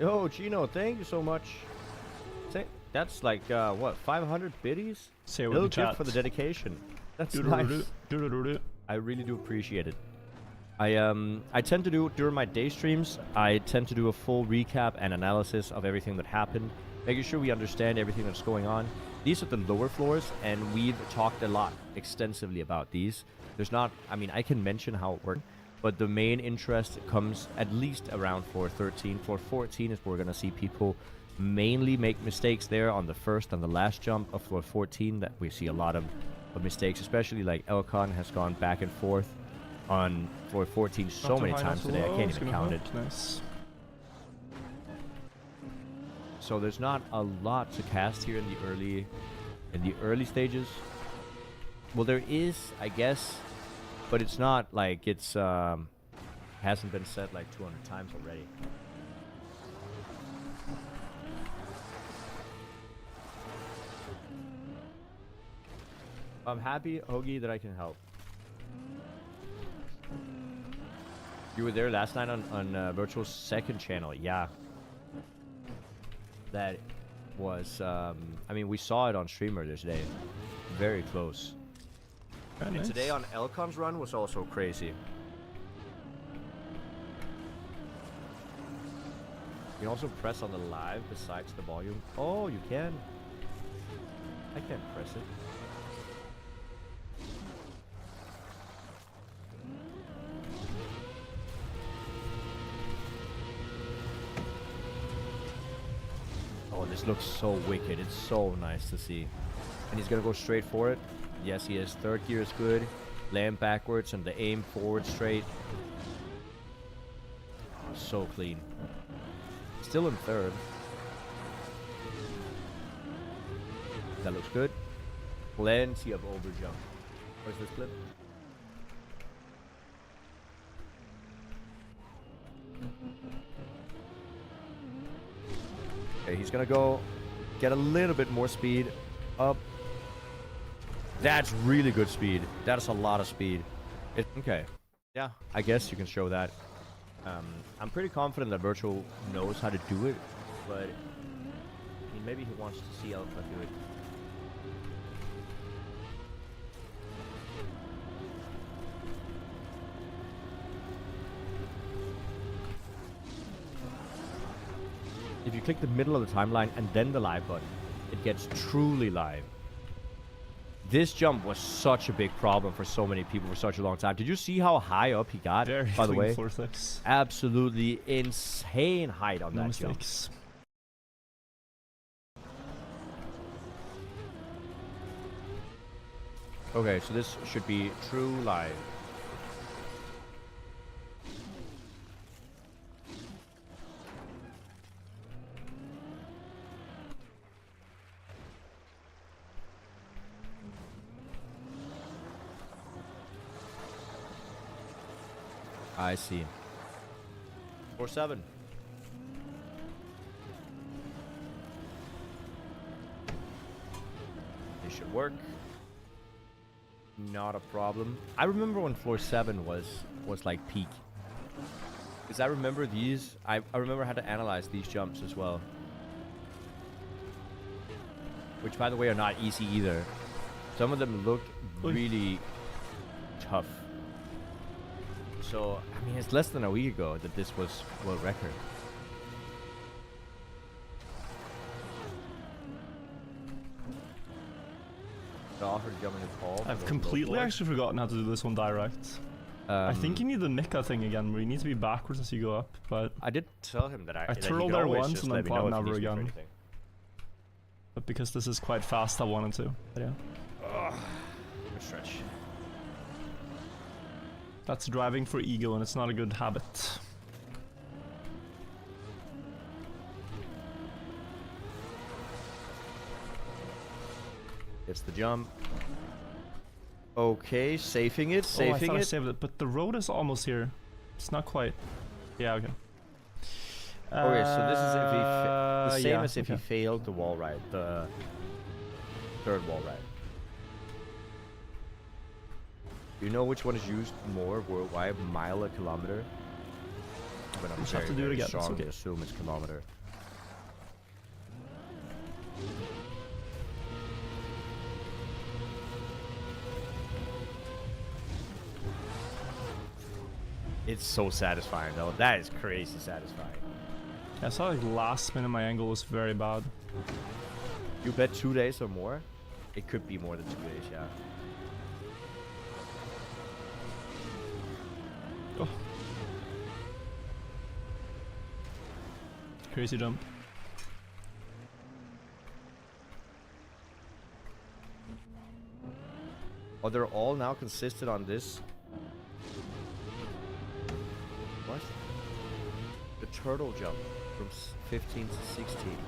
Yo, Gino, thank you so much. That's like, what, 500 biddies? Say it with Little the gift chat. for the dedication. That's nice. I really do appreciate it. I tend to do, during my day streams, I tend to do a full recap and analysis of everything that happened, making sure we understand everything that's going on. These are the lower floors, and we've talked a lot, extensively about these. There's not, I mean, I can mention how it works, but the main interest comes at least around floor 13. Floor 14 is where we're going to see people mainly make mistakes there on the first and the last jump of floor 14. That we see a lot of mistakes, especially like Elcon has gone back and forth on floor 14 so many times today. I can't even count it. Nice. So there's not a lot to cast here in the early stages. Well, there is, I guess, but it's not like it's hasn't been said like 200 times already. I'm happy, Hoagie, that I can help. You were there last night on Virtual's second channel, yeah. That was, I mean, we saw it on stream earlier today. Very close. Very And nice. today on Elcon's run was also crazy. You can also press on the live besides the volume. Oh, you can. I can't press it. Oh, this looks so wicked. It's so nice to see. And he's gonna go straight for it. Yes, he is. Third gear is good. Land backwards and the aim forward straight. Oh, so clean. Still in third. That looks good. Plenty of overjump. Where's this clip? Okay, he's gonna go get a little bit more speed up. That's really good speed. That's a lot of speed. Okay. Yeah, I guess you can show that. I'm pretty confident that Virtual knows how to do it, but I mean, maybe he wants to see Elcon do it. If you click the middle of the timeline and then the live button, it gets truly live. This jump was such a big problem for so many people for such a long time. Did you see how high up he got, Very by the clean way? floor six. Absolutely insane height on No that jump. mistakes. Okay, so this should be true live. I see. 4-7. This should work. Not a problem. I remember when floor 7 was like peak. Because I remember these. I remember how to analyze these jumps as well. Which, by the way, are not easy either. Some of them look really tough. So, I mean, it's less than a week ago that this was world record. The offer to jump in the call. I've completely actually forgotten how to do this one direct. I think you need the Nika thing again, where you need to be backwards as you go up, but I did tell him that I twirled there once and then plotted never again. But because this is quite fast, I wanted to. But yeah. Good stretch. That's driving for ego, and it's not a good habit. It's the jump. Okay, safing it, Oh, I safing thought I it. saved it, but the road is almost here. It's not quite. Yeah, okay. Okay, so this is if he the same yeah, as if he okay. failed the wall ride, the third wall ride. Do you know which one is used more worldwide, mile or kilometer? But I'm just have very, to do it very again, that's strongly okay. assume it's kilometer. It's so satisfying though. That is crazy satisfying. I saw like last minute my angle was very bad. You bet 2 days or more? It could be more than 2 days, yeah. Oh. Crazy jump. Oh, they're all now consistent on this. What? The turtle jump from 15 to 16.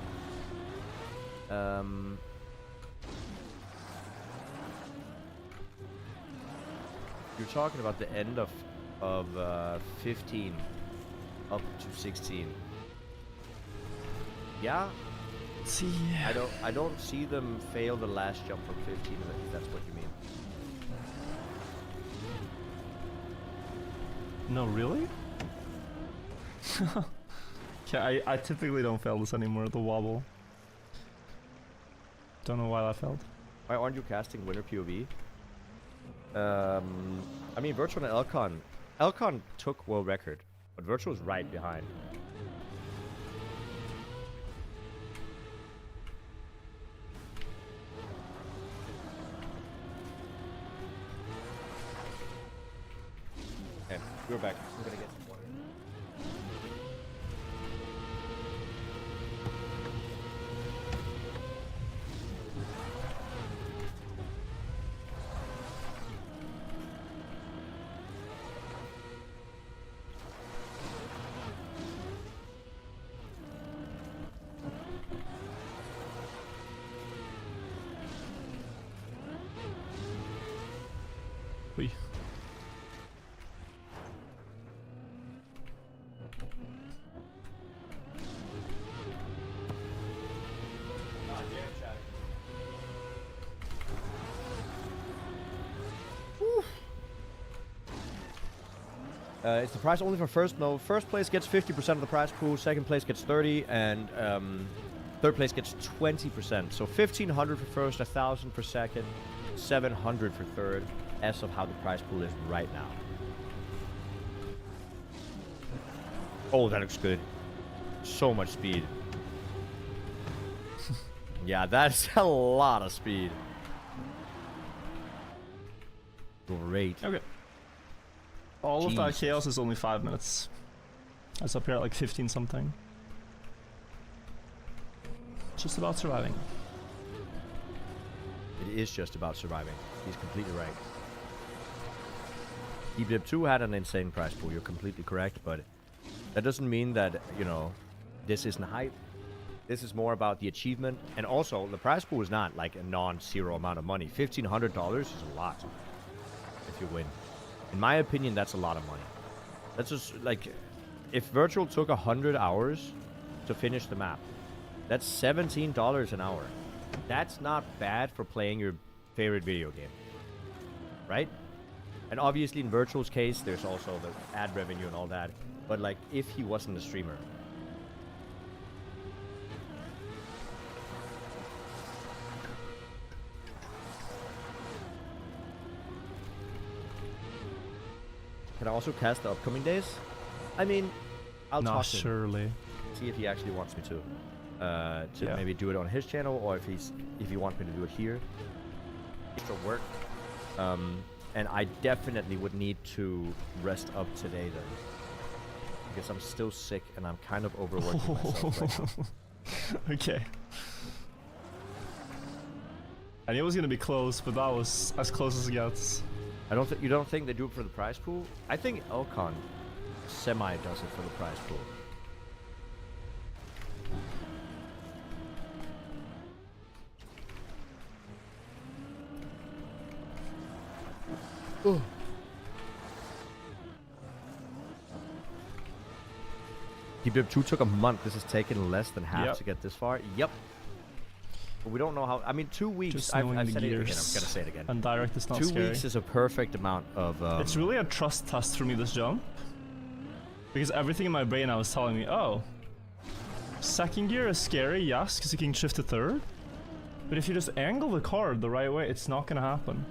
You're talking about the end of 15 up to 16. Yeah, See. I don't see them fail the last jump from 15. If that's what you mean. No, really? Okay, I typically don't fail this anymore, the wobble. Don't know why that failed. Why aren't you casting winner POV? I mean, Virtual and Elcon. Elcon took world record, but Virtual's right behind. Okay, we're back. I'm gonna get some water. Wee. Is the prize only for first? No. First place gets 50% of the prize pool. Second place gets 30, and third place gets 20%. So 1,500 for first, 1,000 for second, 700 for third. As of how the prize pool is right now. Oh, that looks good. So much speed. Yeah, that's a lot of speed. Great. Okay. All of that Jesus. chaos is only 5 minutes. That's up here at like 15 something. Just about surviving. It is just about surviving. He's completely right. Eblip 2 had an insane prize pool. You're completely correct, but that doesn't mean that, you know, this isn't hype. This is more about the achievement. And also, the prize pool is not like a non-zero amount of money. $1,500 is a lot if you win. In my opinion, that's a lot of money. That's just like, if Virtual took 100 hours to finish the map, that's $17 an hour. That's not bad for playing your favorite video game, right? And obviously in Virtual's case, there's also the ad revenue and all that. But like, if he wasn't a streamer. Can I also cast the upcoming days? I mean, I'll Not talk to him. surely. See if he actually wants me to Yeah. maybe do it on his channel, or if he wants me to do it here. Extra work. And I definitely would need to rest up today then. Because I'm still sick and I'm kind of overworking myself right now. Okay. I knew it was gonna be close, but that was as close as it gets. You don't think they do it for the prize pool? I think Elcon semi does it for the prize pool. Ooh. Deep 2 took a month. This has taken less than half Yep. to get this far. Yep. But we don't know how. I mean, 2 weeks. Just I've knowing the said it again. I'm gears. gonna say it again. And direct is not 2 scary. weeks is a perfect amount of. It's really a trust test for me, this jump. Because everything in my brain now is telling me, oh, second gear is scary, yes, because you can shift to third. But if you just angle the card the right way, it's not gonna happen.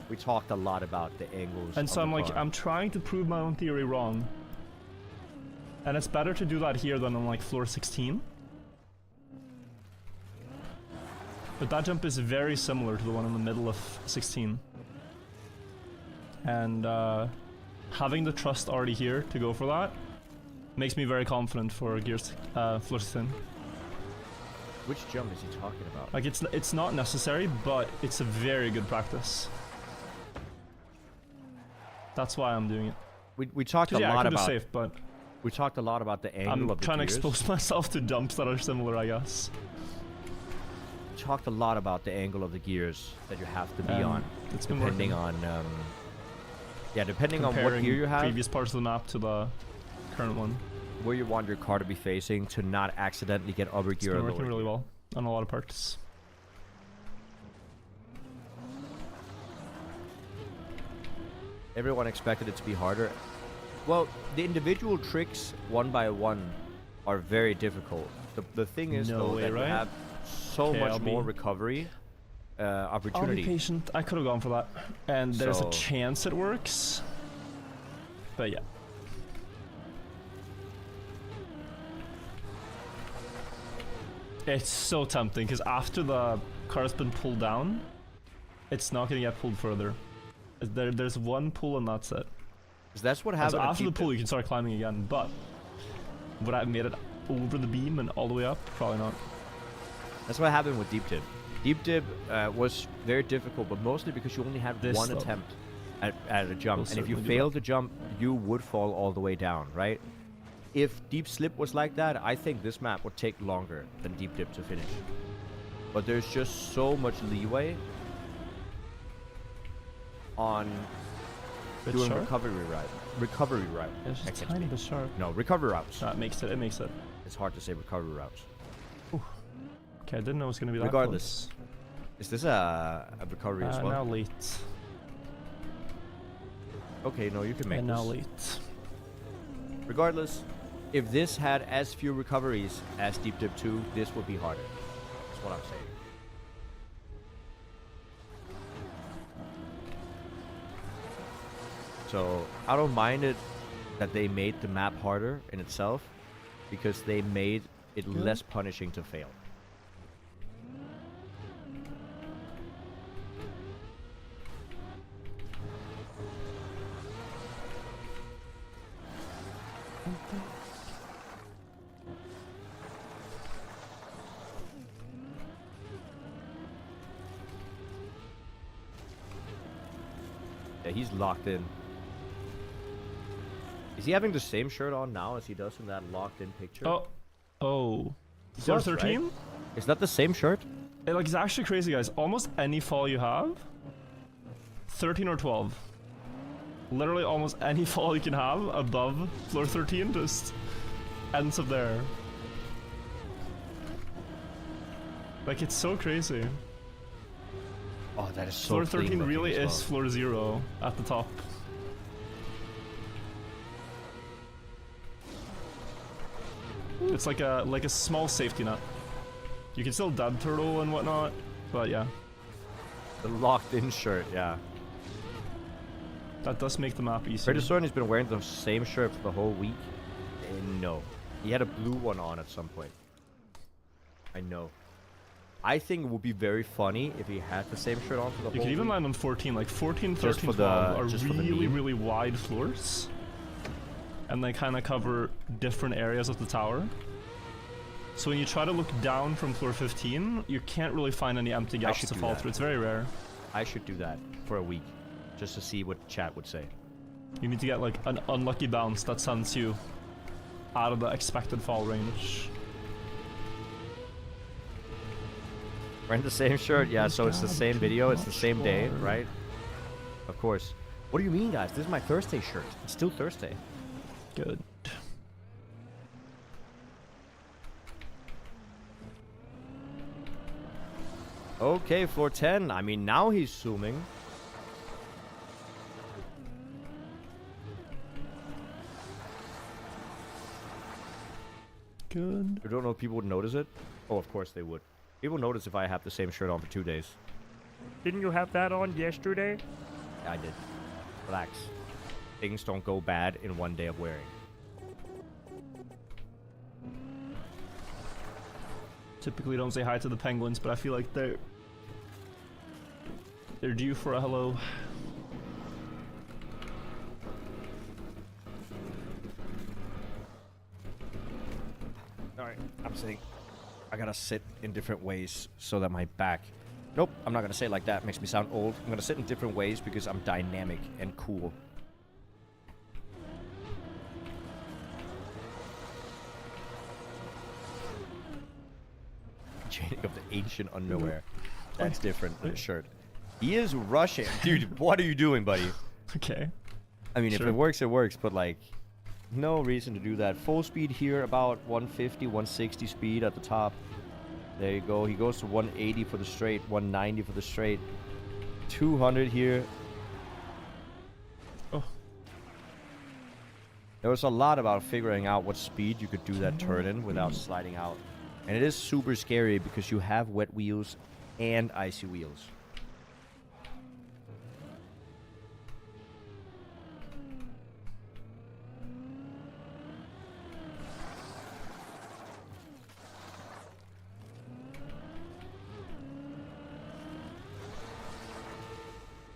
We talked a lot about the angles. And so on I'm the like, car. I'm trying to prove my own theory wrong. And it's better to do that here than on like floor 16. But that jump is very similar to the one in the middle of 16. And having the trust already here to go for that makes me very confident for gears floor 16. Which jump is he talking about? Like it's not necessary, but it's a very good practice. That's why I'm doing it. We talked a Yeah, I lot could do about. safe, but We talked a lot about the angle I'm of the trying to gears. expose myself to jumps that are similar, I guess. We talked a lot about the angle of the gears that you have to be on, It's been depending working. on. Yeah, depending on what Comparing gear you have, previous parts of the map to the current one. where you want your car to be facing to not accidentally get upper It's gear or been lower working really gear. well on a lot of parts. Everyone expected it to be harder. Well, the individual tricks one by one are very difficult. The thing is No though way, that you right? have so much KLB. more recovery I'll be opportunity. patient. I could have gone for that. And there's So- a chance it works. But yeah. It's so tempting because after the car's been pulled down, it's not going to get pulled further. There's one pull and that's it. 'Cause that's what And happened. so at after the Deep pull, Dip. you can start climbing again. But would I have made it over the beam and all the way up? Probably not. That's what happened with Deep Dip. Deep Dip was very difficult, but mostly because you only had This, one though, attempt at a jump, will and if you certainly do failed to jump, you would fall all the way down, right? If Deep Slip was like that, I think this map would take longer than Deep Dip to finish. But there's just so much leeway on Bit doing sharp? recovery route. Recovery route. It's I just a can't tiny speak. bit sharp. No, recovery routes. That makes it. It makes it. It's hard to say recovery routes. Okay, I didn't know it was going to be that Regardless, is this a recovery close. as well? Now late. Okay, no, you can make And this. now late. Regardless, if this had as few recoveries as Deep Dip 2, this would be harder. That's what I'm saying. So, I don't mind it that they made the map harder in itself, because they made it Good. less punishing to fail. Yeah, he's locked in. Is he having the same shirt on now as he does in that locked in picture? Oh. Oh. He Floor does, right? 13? Is that the same shirt? Like, it's actually crazy, guys. Almost any fall you have, 13 or 12. Literally almost any fall you can have above floor 13 just ends up there. Like, it's so crazy. Oh, that is so Floor clean 13 looking really as is well. floor 0 at the top. It's like a small safety net. You can still dead turtle and whatnot, but yeah, The locked in shirt, yeah. that does make the map easier. Predator has been wearing the same shirt for the whole week. No. He had a blue one on at some point. I know. I think it would be very funny if he had the same shirt on for the You whole can even week. land on 14, like 14, Just 13, for the- 12 are just for the really, meme. really wide floors. And they kind of cover different areas of the tower. So when you try to look down from floor 15, you can't really find any empty gaps should to do fall that. through. It's very rare. I should do that for a week. Just to see what chat would say. You need to get like an unlucky bounce that sends you out of the expected fall range. Wearing the same shirt, yeah, so it's the same video, it's the same day, right? Of course. What do you mean, guys? This is my Thursday shirt. It's still Thursday. Good. Okay, floor 10. I mean, now he's zooming. Good. I don't know if people would notice it. Oh, of course they would. People notice if I have the same shirt on for 2 days. Didn't you have that on yesterday? Yeah, I did. Relax. Things don't go bad in 1 day of wearing. Typically don't say hi to the penguins, but I feel like they're due for a hello. Alright, I'm sitting. I gotta sit in different ways so that my back... Nope, I'm not gonna say it like that. Makes me sound old. I'm gonna sit in different ways because I'm dynamic and cool. Jnic of the ancient underwear. That's different than a shirt. He is Russian. Dude, what are you doing, buddy? Okay. I mean, if Sure. it works, it works, but like, no reason to do that. Full speed here, about 150, 160 speed at the top. There you go. He goes to 180 for the straight, 190 for the straight, 200 here. Oh. There was a lot about figuring out what speed you could do that turn in without sliding out. And it is super scary because you have wet wheels and icy wheels.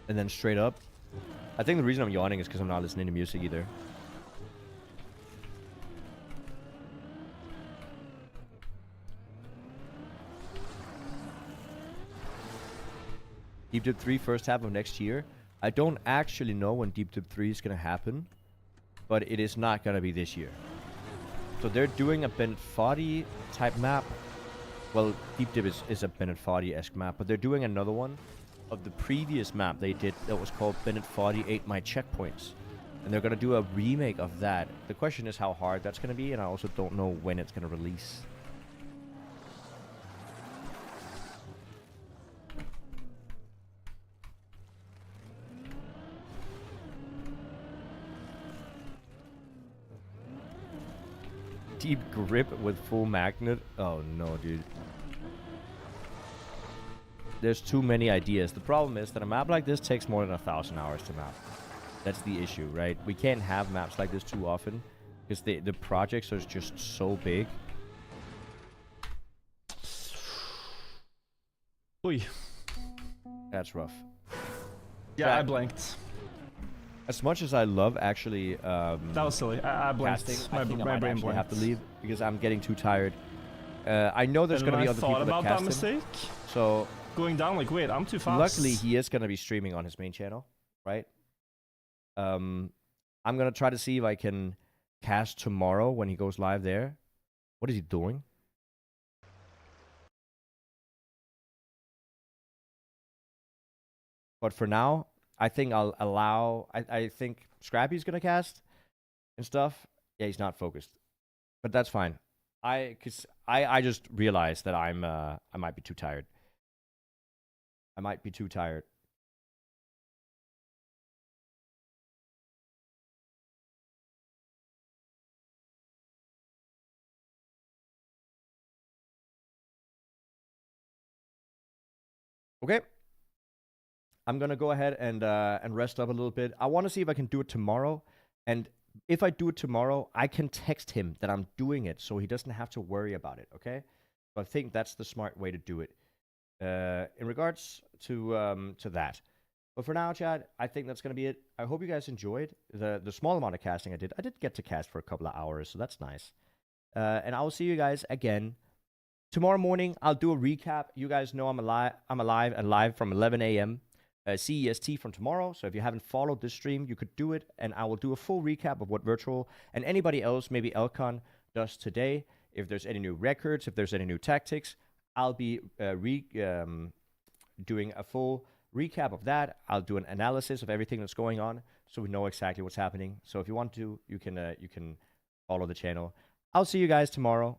And then straight up. I think the reason I'm yawning is because I'm not listening to music either. Deep Dip 3 first half of next year. I don't actually know when Deep Dip 3 is going to happen, but it is not going to be this year. So they're doing a Bennett Foddy type map. Well, Deep Dip is a Bennett Foddy-esque map, but they're doing another one of the previous map they did that was called Bennett Foddy 8 My Checkpoints. And they're going to do a remake of that. The question is how hard that's going to be, and I also don't know when it's going to release. Deep grip with full magnet? Oh no, dude. There's too many ideas. The problem is that a map like this takes more than 1,000 hours to map. That's the issue, right? We can't have maps like this too often because the projects are just so big. Oy. That's rough. Yeah, I blanked. As much as I love actually That was silly. I blanked. casting, My I think I brain might actually blanked. have to leave because I'm getting too tired. I know there's And going to when be I other people thought that about that cast him. mistake, So going down like, wait, I'm too fast. luckily, he is going to be streaming on his main channel, right? I'm going to try to see if I can cast tomorrow when he goes live there. What is he doing? But for now, I think I'll allow... I think Scrappy's going to cast and stuff. Yeah, he's not focused. But that's fine. Because I just realized that I might be too tired. I might be too tired. Okay. I'm gonna go ahead and rest up a little bit. I want to see if I can do it tomorrow. And if I do it tomorrow, I can text him that I'm doing it so he doesn't have to worry about it, okay? So I think that's the smart way to do it. In regards to that. But for now, Chad, I think that's going to be it. I hope you guys enjoyed the small amount of casting I did. I did get to cast for a couple of hours, so that's nice. And I will see you guys again tomorrow morning. I'll do a recap. You guys know I'm alive and live from 11 a.m. CEST from tomorrow. So if you haven't followed this stream, you could do it, and I will do a full recap of what Virtual and anybody else, maybe Elcon, does today. If there's any new records, if there's any new tactics, I'll be doing a full recap of that. I'll do an analysis of everything that's going on, so we know exactly what's happening. So if you want to, you can follow the channel. I'll see you guys tomorrow.